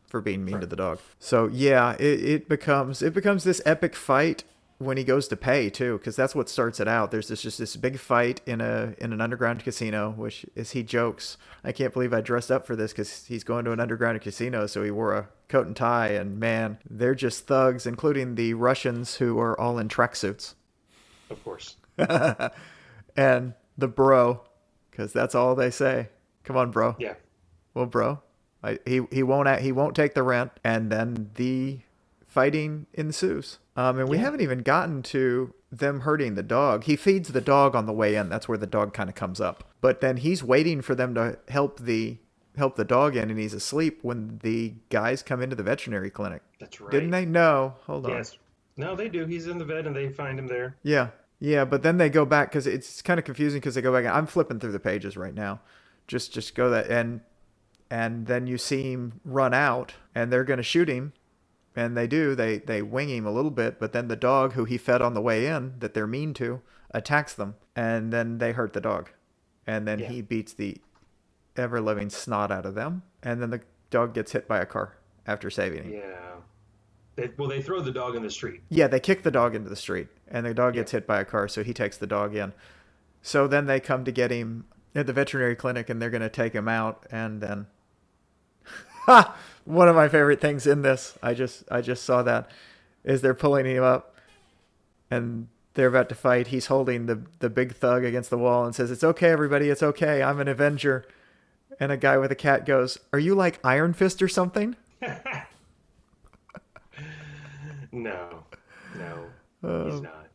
for being mean to the dog. So yeah, it becomes this epic fight when he goes to pay too, because that's what starts it out. There's this big fight in an underground casino, which is, he jokes, I can't believe I dressed up for this, because he's going to an underground casino, so he wore a coat and tie, and man, they're just thugs, including the Russians, who are all in tracksuits. Of course. And the bro, because that's all they say. Come on, bro. Yeah. Well, bro, he won't take the rent, and then the fighting ensues. And we haven't even gotten to them hurting the dog. He feeds the dog on the way in. That's where the dog kind of comes up. But then he's waiting for them to help the dog in, and he's asleep when the guys come into the veterinary clinic. That's right. Didn't they? No. Hold on. Yes. No, they do. He's in the vet, and they find him there. Yeah. Yeah, but then they go back, because it's kind of confusing, because they go back. I'm flipping through the pages right now. Just go that, and then you see him run out, and they're going to shoot him. And they do. They wing him a little bit, but then the dog, who he fed on the way in, that they're mean to, attacks them, and then they hurt the dog. And then he beats the ever-living snot out of them, and then the dog gets hit by a car after saving him. Yeah. They throw the dog in the street. Yeah, they kick the dog into the street, and the dog gets hit by a car, so he takes the dog in. So then they come to get him at the veterinary clinic, and they're going to take him out, and then... Ha! One of my favorite things in this, I just saw that, is they're pulling him up, and they're about to fight. He's holding the big thug against the wall and says, "It's okay, everybody, it's okay. I'm an Avenger." And a guy with a cat goes, "Are you like Iron Fist or something?" No, he's not.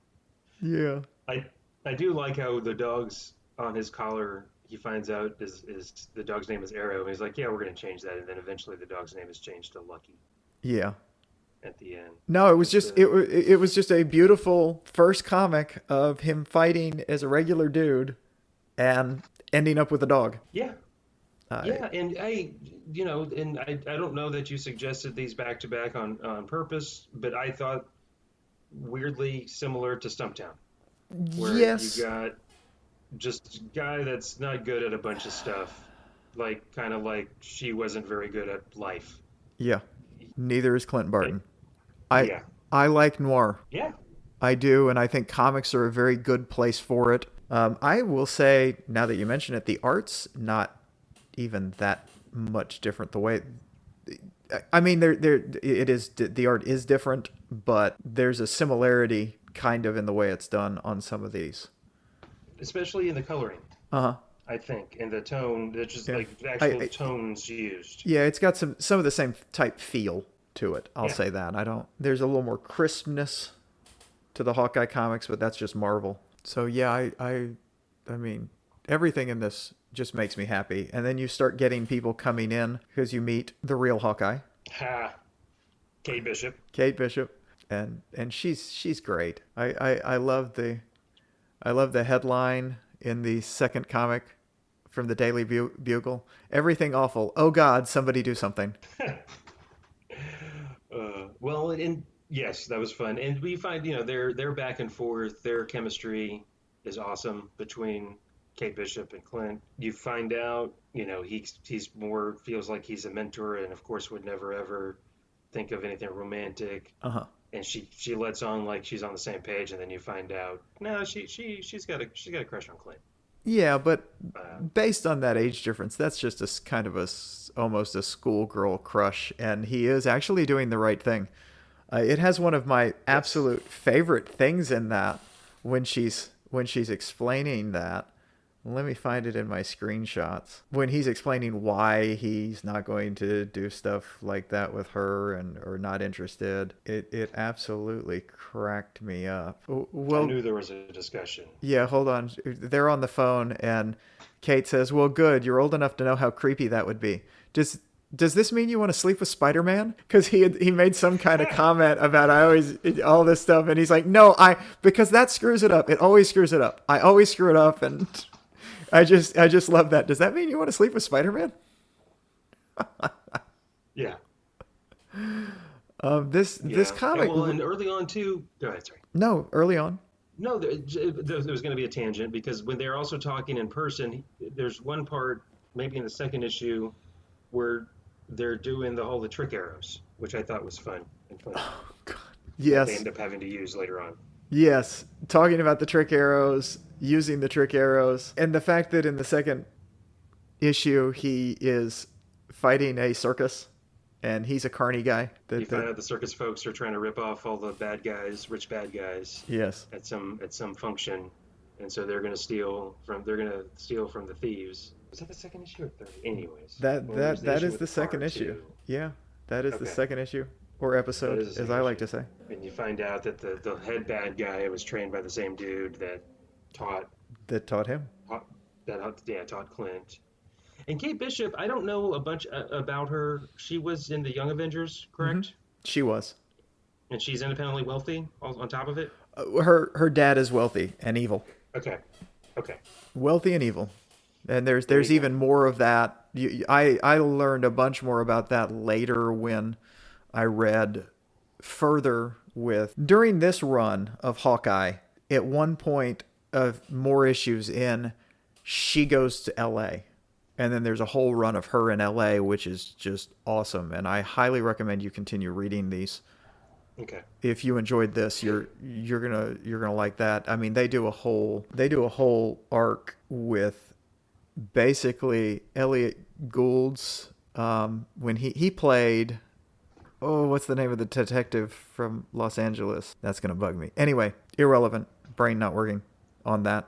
Yeah. I do like how the dog's on his collar. He finds out is the dog's name is Arrow, and he's like, "Yeah, we're going to change that." And then eventually the dog's name is changed to Lucky. Yeah. At the end. No, it was just it was just a beautiful first comic of him fighting as a regular dude and ending up with a dog. Yeah. Yeah, and I don't know that you suggested these back to back on purpose, but I thought weirdly similar to Stumptown, where you got just a guy that's not good at a bunch of stuff, kind of like she wasn't very good at life. Yeah. Neither is Clint Barton. I like noir. Yeah. I do, and I think comics are a very good place for it. I will say, now that you mention it, the art's not even that much different. The way, I mean, it is, the art is different, but there's a similarity kind of in the way it's done on some of these. Especially in the coloring. I think, and the tone, it's just like the actual tones used. Yeah, it's got some of the same type feel to it. I'll say that. There's a little more crispness to the Hawkeye comics, but that's just Marvel. So yeah, I mean, everything in this just makes me happy. And then you start getting people coming in because you meet the real Hawkeye. Ha. Kate Bishop. Kate Bishop, and she's great. I love the headline in the second comic from the Daily Bugle. Everything awful. Oh God, somebody do something. Well, and yes, that was fun. And we find, their back and forth, their chemistry is awesome between Kate Bishop and Clint. You find out, he's more feels like he's a mentor, and of course would never ever think of anything romantic. Uh huh. And she lets on like she's on the same page, and then you find out no, she's got a crush on Clint. Yeah, but Uh, based on that age difference, that's just kind of almost a schoolgirl crush, and he is actually doing the right thing. It has one of my yes. absolute favorite things in that when she's explaining that. Let me find it in my screenshots. When he's explaining why he's not going to do stuff like that with her and or not interested, it absolutely cracked me up. I Well, knew there was a discussion. yeah, hold on. They're on the phone, and Kate says, "Well, good. You're old enough to know how creepy that would be. Does this mean you want to sleep with Spider-Man?" Because he made some kind of comment about I always all this stuff, and he's like, "No, because that screws it up. It always screws it up. I always screw it up, and I just love that. Does that mean you want to sleep with Spider-Man?" Yeah, This yeah. And comic, well, and early on too. Go ahead, sorry. no, early on. No, there was going to be a tangent because when they're also talking in person, there's one part, maybe in the second issue, where they're doing all the trick arrows, which I thought was fun and funny that they Yes, end up having to use later on. yes. Talking about the trick arrows, using the trick arrows, and the fact that in the second issue he is fighting a circus, and he's a carny guy. You That find out the circus folks are trying to rip off all the bad guys, rich bad guys, yes, at some function, and so they're gonna steal from the thieves. Was that the second issue or third? Anyways, that when there's that the that issue is with the the second car issue. too. Yeah, that is the Okay, second issue or that episode, is the as second I like issue, to say. and you find out that the head bad guy was trained by the same dude that taught That taught him. taught taught Clint. And Kate Bishop, I don't know a bunch about her. She was in the Young Avengers, Hmm. correct? She was. And she's independently wealthy on top of it. Her dad is wealthy and evil. Okay, okay, Wealthy and evil. And there's there there's you go. even more of that. I learned a bunch more about that later when I read further with during this run of Hawkeye. At one point of more issues in, she goes to L.A. and then there's a whole run of her in L.A., which is just awesome. And I highly recommend you continue reading these. Okay. If you enjoyed this, you're gonna like that. I mean, they do a whole arc with basically Elliot Gould's when he played, oh, what's the name of the detective from Los Angeles? That's gonna bug me. Anyway, irrelevant. Brain not working on that.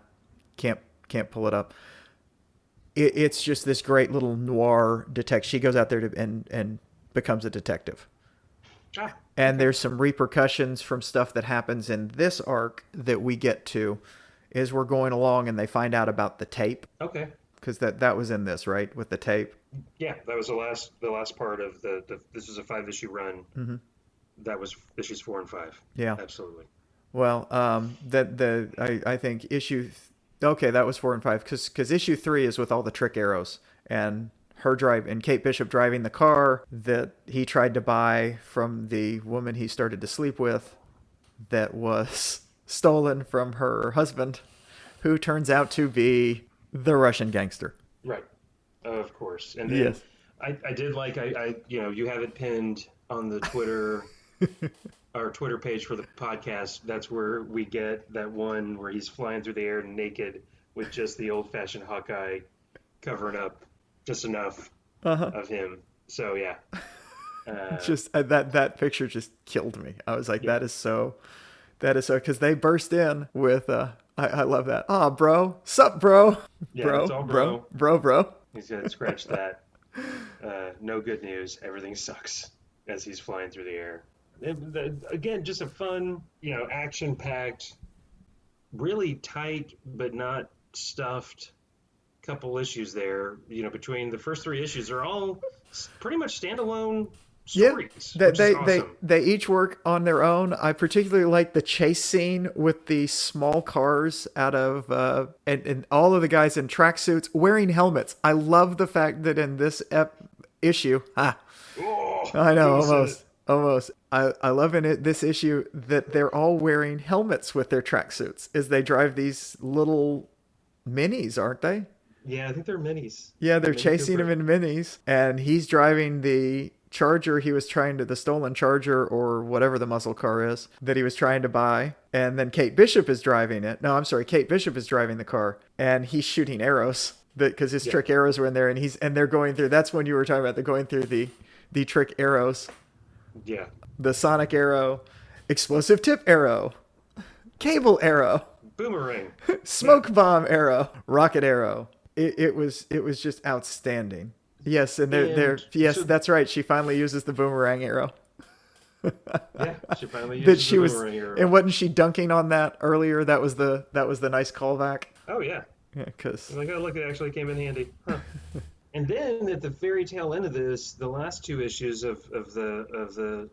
Can't can't pull it up. It's just this great little noir detective. She goes out there and becomes a detective. Ah, And okay. there's some repercussions from stuff that happens in this arc that we get to as we're going along, and they find out about the tape Okay. because that was in this, right, with the tape. Yeah, that was the last part of the this is a 5 issue run. Hmm. That was issues 4 and 5. Yeah. Absolutely. Well, I think okay, that was 4 and 5 because issue 3 is with all the trick arrows and her drive and Kate Bishop driving the car that he tried to buy from the woman he started to sleep with that was stolen from her husband, who turns out to be the Russian gangster. Right. Of course. And then Yes. I did like you have it pinned on the Twitter our Twitter page for the podcast. That's where we get that one where he's flying through the air naked with just the old fashioned Hawkeye covering up just enough Uh-huh. of him. So yeah. Uh, Just that picture just killed me. I was like, yeah. that is so because they burst in with I love that. Ah, bro, sup, bro, Yeah, bro, that's all, bro, bro. bro, bro. He's gonna scratch that. No good news. Everything sucks as he's flying through the air. Again, just a fun, action-packed, really tight but not stuffed couple issues there. Between the first 3 issues, are all pretty much standalone Yeah, stories, they, which is they they awesome. they each work on their own. I particularly like the chase scene with the small cars out of and all of the guys in tracksuits wearing helmets. I love the fact that in this issue, Oh, I you know almost said it. almost. I love in this issue that they're all wearing helmets with their tracksuits as they drive these little minis, aren't they? Yeah, I think they're minis. Yeah, The they're Mini chasing him Cooper. in minis, and he's driving the Charger he was trying to, the stolen Charger or whatever the muscle car is that he was trying to buy. And then Kate Bishop is driving it. No, I'm sorry, Kate Bishop is driving the car, and he's shooting arrows because his Yeah, trick arrows were in there, and they're going through. That's when you were talking about they're going through the trick arrows, yeah. the sonic arrow, explosive tip arrow, cable arrow, Boomerang. Yeah, smoke bomb arrow, rocket arrow. It was just outstanding. Yes, and they're and yes, so that's right. She finally uses the boomerang arrow yeah, she finally that uses she the was, boomerang and arrow. wasn't she dunking on that earlier? That was the nice callback. Oh yeah, Yeah, because like oh look, it actually came in handy. Huh. And then at the very tail end of this, the last two issues of the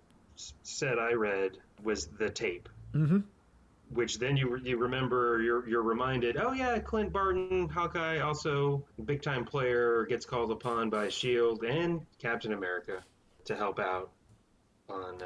set I read was the tape, which then you remember you're reminded, oh yeah, Clint Barton, Hawkeye, also big time player, gets called upon by Shield and Captain America to help out on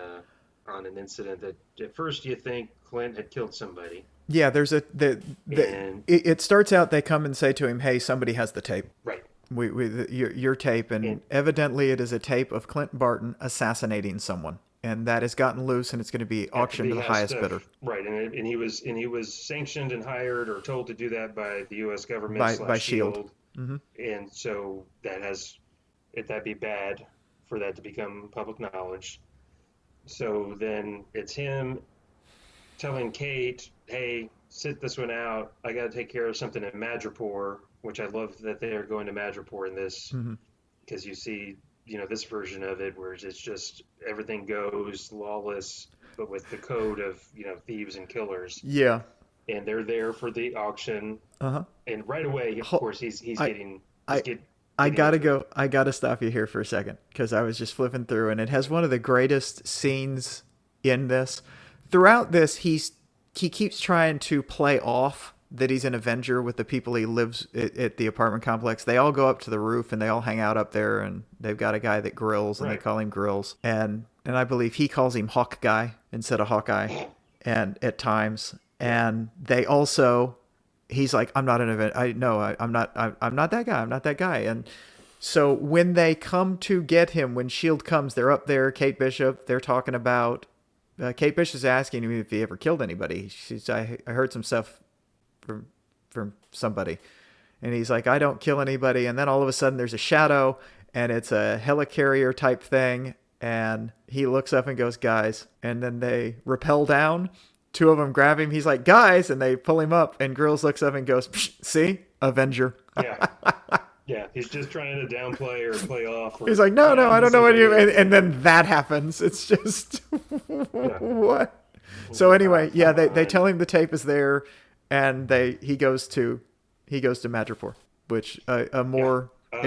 an incident that at first you think Clint had killed somebody, yeah, there's and it starts out they come and say to him, "Hey, somebody has the tape. right, Your tape," and and evidently it is a tape of Clint Barton assassinating someone, and that has gotten loose, and it's going to be at the auctioned to the behest highest of bidder right, and he was sanctioned and hired or told to do that by the U.S. government by slash Shield. Shield, and so that'd be bad for that to become public knowledge. So then it's him telling Kate, "Hey, sit this one out. I got to take care of something in Madripoor," which I love that they are going to Madripoor in this because you see, this version of it where it's just everything goes lawless, but with the code of thieves and killers, Yeah. and they're there for the auction, Uh-huh. and right away, of Ho- course, he's I getting I I getting gotta into it. go. I gotta stop you here for a second because I was just flipping through, and it has one of the greatest scenes in this. Throughout this, he keeps trying to play off that he's an Avenger with the people he lives at the apartment complex. They all go up to the roof and they all hang out up there, and they've got a guy that grills, and they Right. call him Grills, and I believe he calls him Hawk Guy instead of Hawkeye, and at times, Yeah. and they also he's like, I'm not an event. I no, I'm not that guy. I'm not that guy. And so when they come to get him, when Shield comes, they're up there. Kate Bishop. They're talking about. Kate Bishop's asking him if he ever killed anybody. I heard some stuff from somebody, and he's like, I don't kill anybody. And then all of a sudden, there's a shadow, and it's a helicarrier type thing. And he looks up and goes, guys. And then they rappel down. Two of them grab him. He's like, guys, and they pull him up. And Grills looks up and goes, Psh, see, Avenger. Yeah. Yeah. He's just trying to downplay or play off He's or like, no, yeah, I don't he's know what you. invaded. And then that happens. It's just Yeah. what. So anyway, yeah, Come they tell on. him the tape is there, and he goes to Madripoor, which a Yeah. more Uh,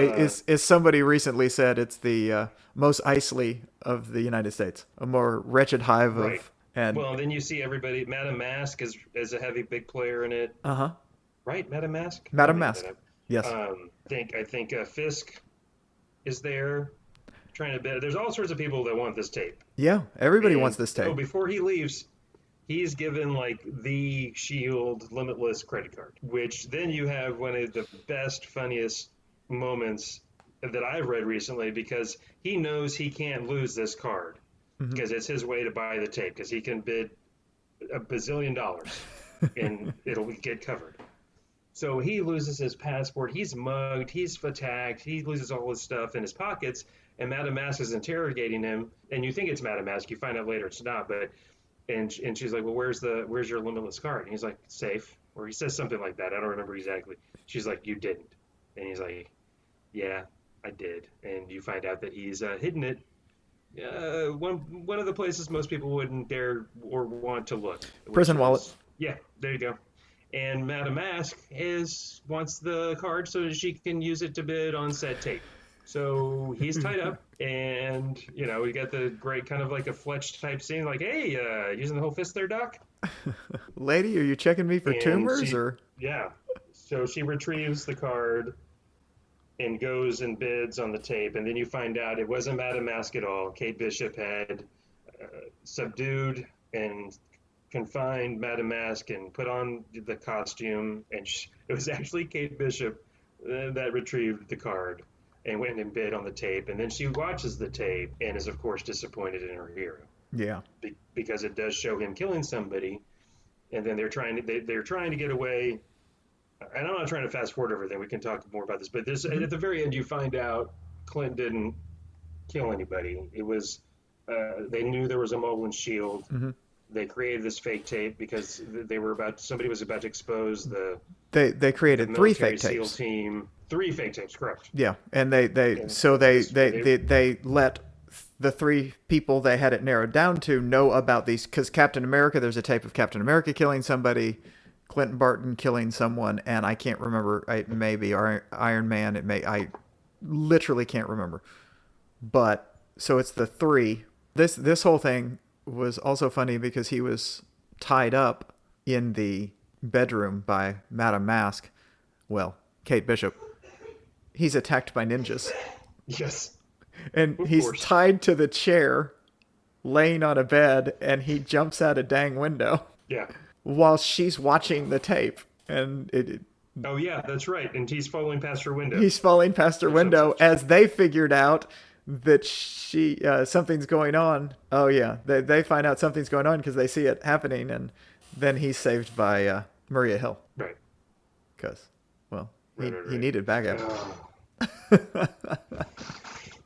is somebody recently said it's the most Isley of the United States, a more wretched hive right. of and Well, then you see everybody. Madame Mask is a heavy big player in it, uh-huh. right? Madame Mask. I Madame made that Mask. up. Yes. I think Fisk is there trying to bet. There's all sorts of people that want this tape. Yeah, everybody And wants this oh, tape. before he leaves, he's given like the Shield Limitless credit card, which then you have one of the best, funniest moments that I've read recently because he knows he can't lose this card because it's his way to buy the tape because he can bid $1 bazillion and it'll get covered. So he loses his passport. He's mugged. He's attacked. He loses all his stuff in his pockets. And Madame Mask is interrogating him. And you think it's Madame Mask. You find out later it's not. But and she's like, well, where's your limitless card? And he's like, safe. Or he says something like that. I don't remember exactly. She's like, you didn't. And he's like, yeah, I did. And you find out that he's hidden it. One of the places most people wouldn't dare or want to look. Which Prison wallet. is, yeah, there you go. And Madame Mask wants the card so that she can use it to bid on said tape. So he's tied up, and we got the great kind of like a Fletch type scene, like, "Hey, using the whole fist there, Doc." Lady, are you checking me for And tumors or? yeah. So she retrieves the card and goes and bids on the tape, and then you find out it wasn't Madame Mask at all. Kate Bishop had subdued and confined Madame Mask and put on the costume, and it was actually Kate Bishop that retrieved the card and went and bid on the tape. And then she watches the tape and is, of course, disappointed in her hero. Yeah. Because it does show him killing somebody, and then they're trying to get away. And I'm not trying to fast forward everything. We can talk more about this, but at the very end, you find out Clint didn't kill anybody. It was they knew there was a Moblin shield. Mm-hmm. They created this fake tape because somebody was about to expose the. They created the three fake SEAL tapes. Team. 3 fake tapes, correct? Yeah, and they let the 3 people they had it narrowed down to know about these, because Captain America, there's a tape of Captain America killing somebody, Clinton Barton killing someone, and I can't remember. It may be Iron Man. I literally can't remember. But so it's the 3. This whole thing was also funny because he was tied up in the bedroom by Madame Mask. Well, Kate Bishop. He's attacked by ninjas. Yes. And he's tied to the chair, laying on a bed, and he jumps out a dang window. Yeah. While she's watching the tape. And oh, yeah, that's right. And he's falling past her window. He's falling past her window as they figured out that something's going on. Oh, yeah. They find out something's going on because they see it happening, and then he's saved by Maria Hill. Right. Because, well, right. He needed backup.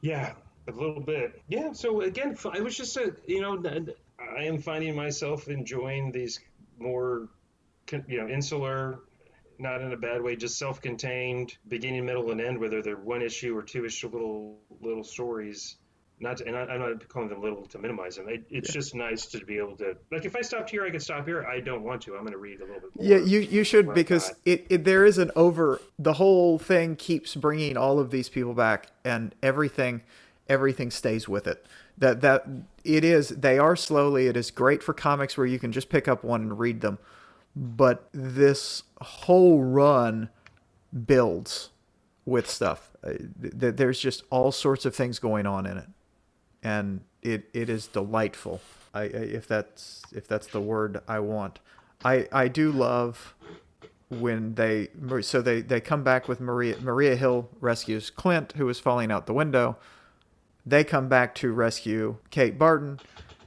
Yeah, a little bit. Yeah, so again, I was just, I am finding myself enjoying these more, insular, not in a bad way, just self-contained, beginning, middle, and end, whether they're 1 issue or 2 issue little stories. I'm not calling them little to minimize them. It's just nice to be able to, like, if I stopped here, I could stop here. I don't want to. I'm going to read a little bit more. Yeah, you should, because there is the whole thing keeps bringing all of these people back, and everything stays with it. They are slowly. It is great for comics where you can just pick up one and read them, but this whole run builds with stuff. There's just all sorts of things going on in it. And it is delightful. If that's the word I want. I do love when they come back with Maria Hill rescues Clint, who is falling out the window. They come back to rescue Kate Barton,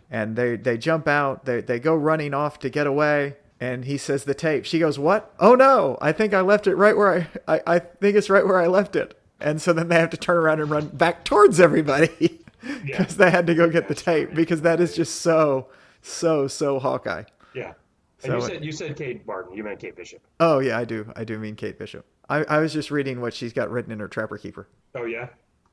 and they jump out. They go running off to get away, and he says the tape. She goes, "What? Oh no! I think I left it right where I think it's right where I left it." And so then they have to turn around and run back towards everybody. Because they had to go get the tape, because that is just so Hawkeye. Yeah. And you said Kate Barton. You meant Kate Bishop. Oh yeah, I do mean Kate Bishop. I was just reading what she's got written in her Trapper Keeper. Oh yeah.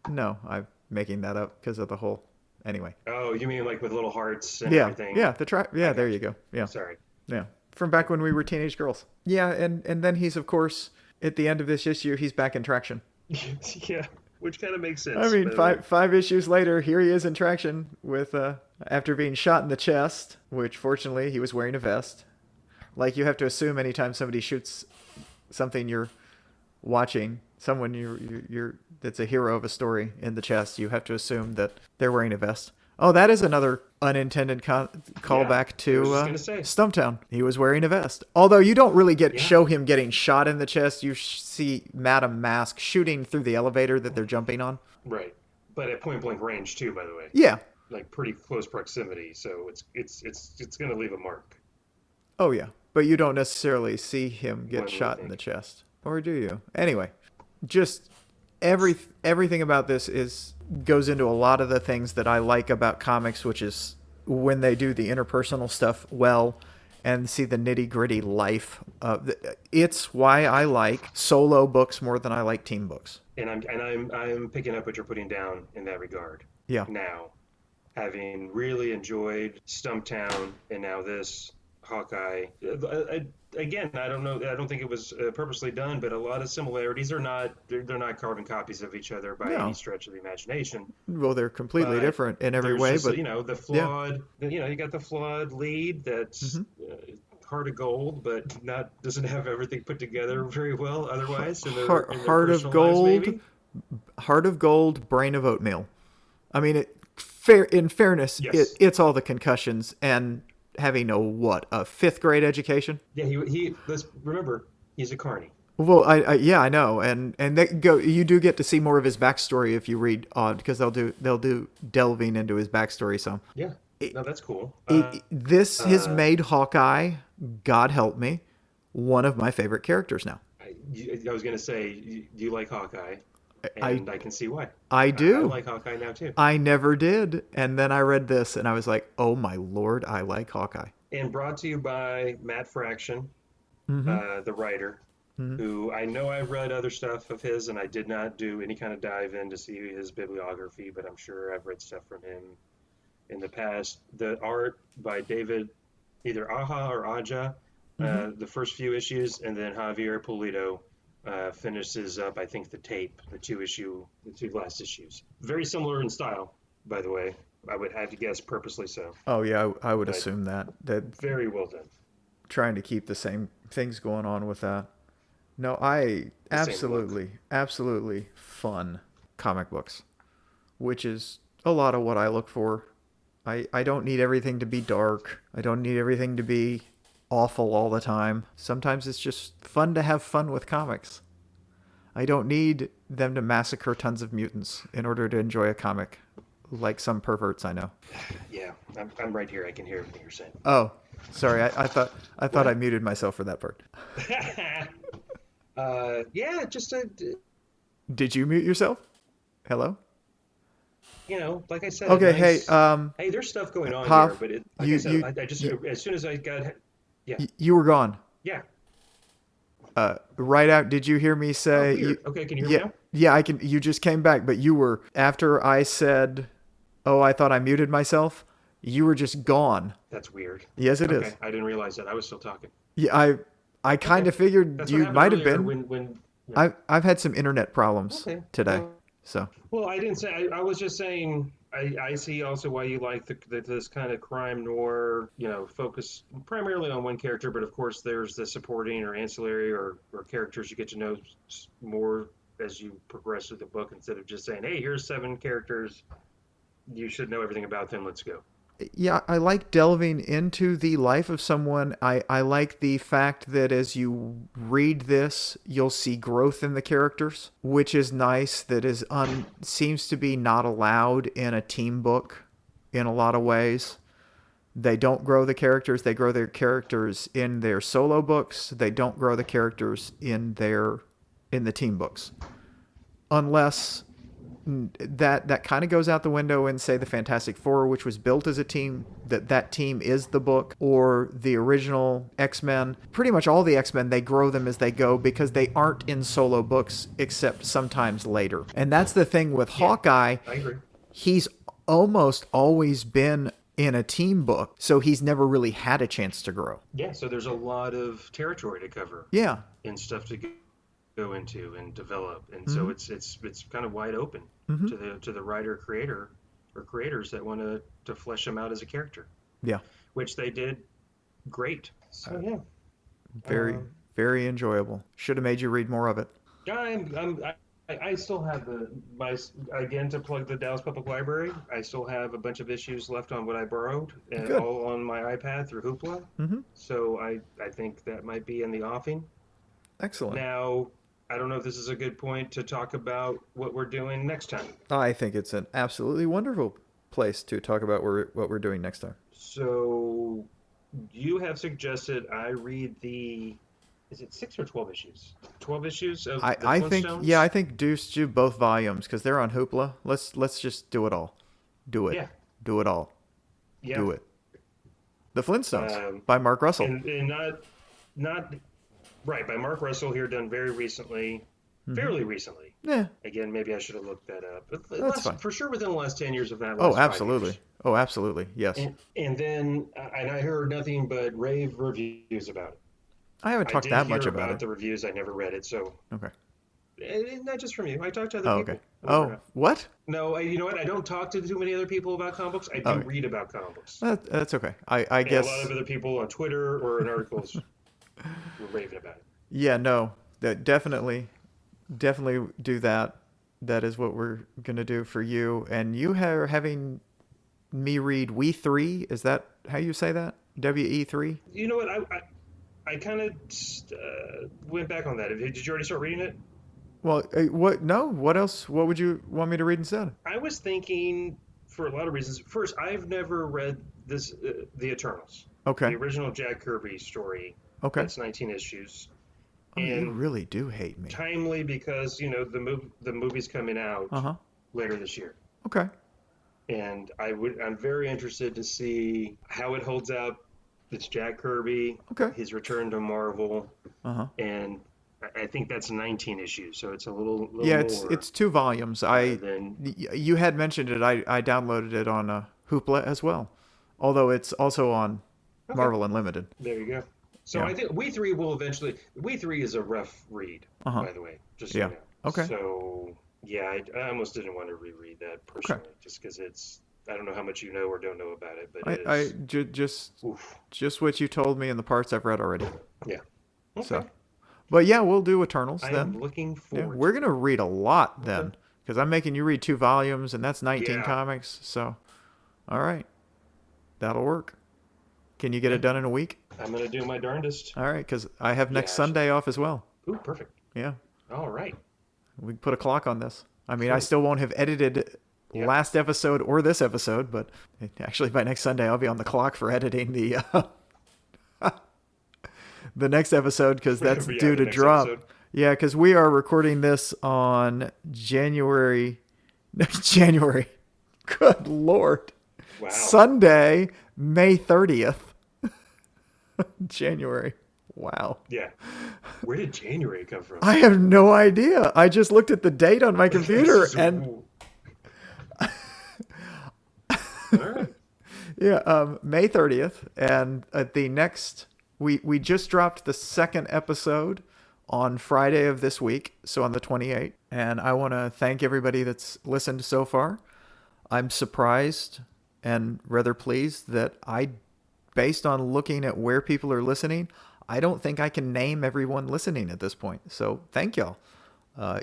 No, I'm making that up because of the whole. Anyway. Oh, you mean like with little hearts and everything? Yeah, Yeah, there you go. Yeah. Sorry. Yeah, from back when we were teenage girls. Yeah, and then he's, of course, at the end of this issue, he's back in Traction. Yeah. Which kind of makes sense. I mean, five issues later, here he is in Traction with after being shot in the chest, which fortunately he was wearing a vest. Like, you have to assume anytime somebody shoots something you're watching, someone you're that's a hero of a story in the chest, you have to assume that they're wearing a vest. Oh, that is another unintended callback to Stumptown. He was wearing a vest. Although you don't really show him getting shot in the chest. You see Madame Mask shooting through the elevator that they're jumping on. Right. But at point blank range too, by the way. Yeah. Like pretty close proximity, so it's going to leave a mark. Oh yeah. But you don't necessarily see him get shot in the chest. Or do you? Anyway, just everything about this goes into a lot of the things that I like about comics, which is when they do the interpersonal stuff well and see the nitty-gritty life. It's why I like solo books more than I like team books. And I'm picking up what you're putting down in that regard. Yeah. Now, having really enjoyed Stumptown and now this, Hawkeye. Again, I don't know. I don't think it was purposely done, but a lot of similarities are not. They're not carbon copies of each other by any No. stretch of the imagination. Well, they're completely But different in every there's way, just but the yeah. flawed. You got the flawed lead that's heart of gold, but not doesn't have everything put together very well otherwise in their Heart of personal lives, gold, maybe. heart of gold, brain of oatmeal. I mean, in fairness, Yes. it's all the concussions and having a fifth grade education. Yeah. He. Let's remember he's a carny. Well, yeah, I know, and you do get to see more of his backstory if you read on because they'll do delving into his backstory some. Yeah. No, that's cool. This has made Hawkeye, God help me, one of my favorite characters now. I was gonna say you like Hawkeye, I and I can see why. I I do. like Hawkeye now too. I never did, and then I read this and I was like, oh my lord, I like Hawkeye. And brought to you by Matt Fraction, the writer, who I know I've read other stuff of his, and I did not do any kind of dive in to see his bibliography, but I'm sure I've read stuff from him in the past. The art by David, either Aja or Aja, the first few issues, and then Javier Pulido finishes up, I think, the two last issues. Very similar in style, by the way. I would have to guess purposely so. Oh yeah, I would But assume that very well done. trying to keep the same things going on with that. No, I The same look. absolutely fun comic books, which is a lot of what I look for. I don't need everything to be dark. I don't need everything to be awful all the time. Sometimes it's just fun to have fun with comics. I don't need them to massacre tons of mutants in order to enjoy a comic, like some perverts I know. Yeah, I'm right here. I can hear everything you're saying. Oh, sorry. I thought What? I muted myself for that part. Yeah, just a, Did you mute yourself? Hello? like I said, Okay, hey, nice. Hey, there's stuff going on here, Hav, but like I you said, you I just you as soon as I got, yeah, you were gone. yeah. Right out. Did you hear me Oh, say? weird. Okay, can you hear me Yeah, now? yeah. I can. You just came back, but you were after I said, "Oh, I thought I muted myself." You were just gone. That's weird. Yes, it is. Okay, I didn't realize that. I was still talking. Yeah, I kind Okay, of figured that's what you happened might have earlier been. when. Yeah. I've had some internet problems Okay. today, so Well, I didn't say. I was just saying. I see also why you like this kind of crime noir. Focus primarily on one character, but of course there's the supporting or ancillary or characters you get to know more as you progress through the book instead of just saying, "Hey, here's 7 characters. You should know everything about them. Let's go." yeah, I like delving into the life of someone. I like the fact that as you read this, you'll see growth in the characters, which is nice. That is seems to be not allowed in a team book in a lot of ways. They don't grow the characters. They grow their characters in their solo books. They don't grow the characters in the team books. Unless that kind of goes out the window in, say, the Fantastic Four, which was built as a team, that team is the book, or the original X-Men. Pretty much all the X-Men, they grow them as they go because they aren't in solo books except sometimes later. And that's the thing with Yeah, Hawkeye. I agree. He's almost always been in a team book, so he's never really had a chance to grow. Yeah, so there's a lot of territory to cover Yeah. and stuff to go into and develop, and so it's kind of wide open to the writer creator or creators that want to flesh him out as a character, Yeah. which they did great. So yeah, Very, very enjoyable. Should have made you read more of it. I still have again, to plug the Dallas Public Library. I still have a bunch of issues left on what I borrowed, Good. all on my iPad through Hoopla. So I think that might be in the offing. Excellent. Now, I don't know if this is a good point to talk about what we're doing next time. I think it's an absolutely wonderful place to talk about what we're doing next time. So you have suggested I read is it 6 or 12 issues? 12 issues of the I think Flintstones? I think Deuce do both volumes because they're on Hoopla. Let's just do it all. Do it. Yeah. Do it all. Yeah. Do it. The Flintstones Um, by Mark Russell. and not right, by Mark Russell here, done very recently, fairly recently. Yeah. Again, maybe I should have looked that up. But That's fine. for sure within the last 10 years, if not Oh, last 5 absolutely. years. Oh, absolutely. Yes. And then and I heard nothing but rave reviews about it. I haven't I talked did that much hear about about it. the reviews. I never read it, so Okay. not just from you. I talked to other Oh, okay. people, believe it or Oh, not. what? No, you know what? I don't talk to too many other people about comic books. I do Okay. read about comic books, That's okay. I and a lot of guess, other people on Twitter or in articles were raving about it. yeah, no, that definitely do that. That is what we're going to do for you. And you are having me read We3. Is that how you say that? WE3? You know what? I kind of went back on that. Did you already start reading it? Well, what? No. What else? What would you want me to read instead? I was thinking for a lot of reasons. First, I've never read this, The Eternals, the Okay. original Jack Kirby story. Okay. That's 19 issues, Oh, you and really do hate me. timely because the movie's coming Uh out huh. later this year, Okay. and I'm very interested to see how it holds up. It's Jack Kirby, Okay. his return to Marvel, Uh huh. and I think that's 19 issues, so it's a little Yeah, more it's 2 volumes. than. You had mentioned it. I downloaded it on Hoopla as well, although it's also on Okay, Marvel Unlimited. there you go. So Yeah. I think We Three will eventually. We Three is a rough read, Uh huh. by the way, just so you Yeah. know. Okay. So yeah, I almost didn't want to reread that Okay. personally, just because it's. I don't know how much you know or don't know about it, but I it I is. ju- just Oof. just what you told me and the parts I've read already. Yeah. Okay. So, but yeah, we'll do Eternals I then. am looking Yeah, forward we're to gonna read a lot it. Okay. then, because I'm making you read 2 volumes, and that's 19 Yeah. comics. So, all right, that'll work. Can you get Yeah. it done in a week? I'm gonna do my darndest. All right, because I have Yeah. next Sunday off as well. Ooh, perfect. Yeah, All right. we can put a clock on this. I mean, I Cool. still won't have edited Yep. last episode or this episode, but actually by next Sunday I'll be on the clock for editing the next episode because that's Yeah, due the to next episode. drop. Yeah, because we are recording this on January. January. Good Lord. Wow. Sunday, May 30th. January. Wow. Yeah. Where did January come from? I have no idea. I just looked at the date on my computer and All right. yeah, May 30th. And the next, we just dropped the second episode on Friday of this week, so on the 28th. And I want to thank everybody that's listened so far. I'm surprised and rather pleased that based on looking at where people are listening, I don't think I can name everyone listening at this point. So thank y'all.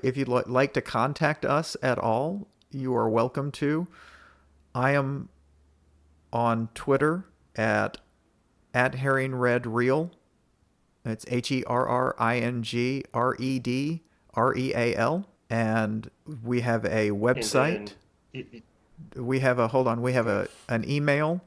If you'd like to contact us at all, you are welcome to. I am on Twitter at herringredreal. It's HERRINGREDREAL. And we have a website. We have an email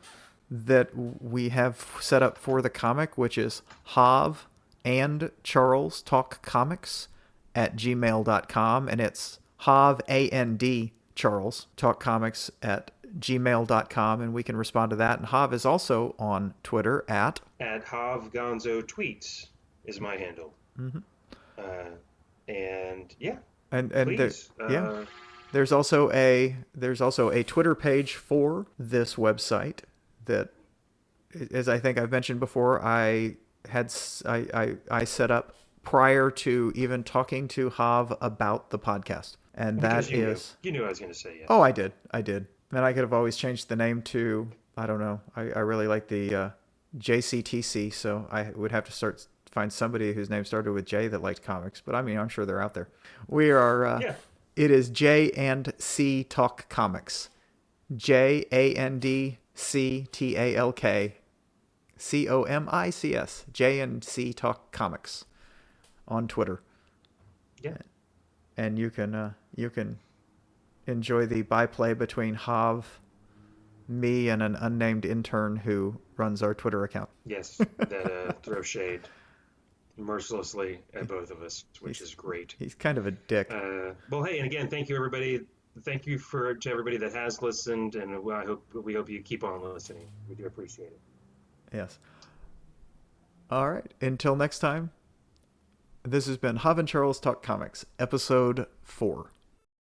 that we have set up for the comic, which is Hav and Charles Talk Comics at gmail.com. And it's Hav and Charles Talk Comics at gmail.com. And we can respond to that. And Hav is also on Twitter at Hav Gonzo Tweets is my handle. Mm-hmm. And yeah. And please. there's also a Twitter page for this website that, as I think I've mentioned before, I set up prior to even talking to Hav about the podcast, and because that is you knew I was going to say yes. Oh, I did, and I could have always changed the name to, I don't know, I really like the JCTC, so I would have to find somebody whose name started with J that liked comics, but I mean, I'm sure they're out there. We are It is J and C Talk Comics. JANDCTALK COMICS. J and C Talk Comics on Twitter. Yeah. And you can enjoy the byplay between Hav, me, and an unnamed intern who runs our Twitter account. Yes, that throw shade mercilessly at both of us, which is great. He's kind of a dick. Well, hey, and again, thank you everybody. Thank you to everybody that has listened, and we hope you keep on listening. We do appreciate it. Yes. All right. Until next time, this has been Hav and Charles Talk Comics, episode 4.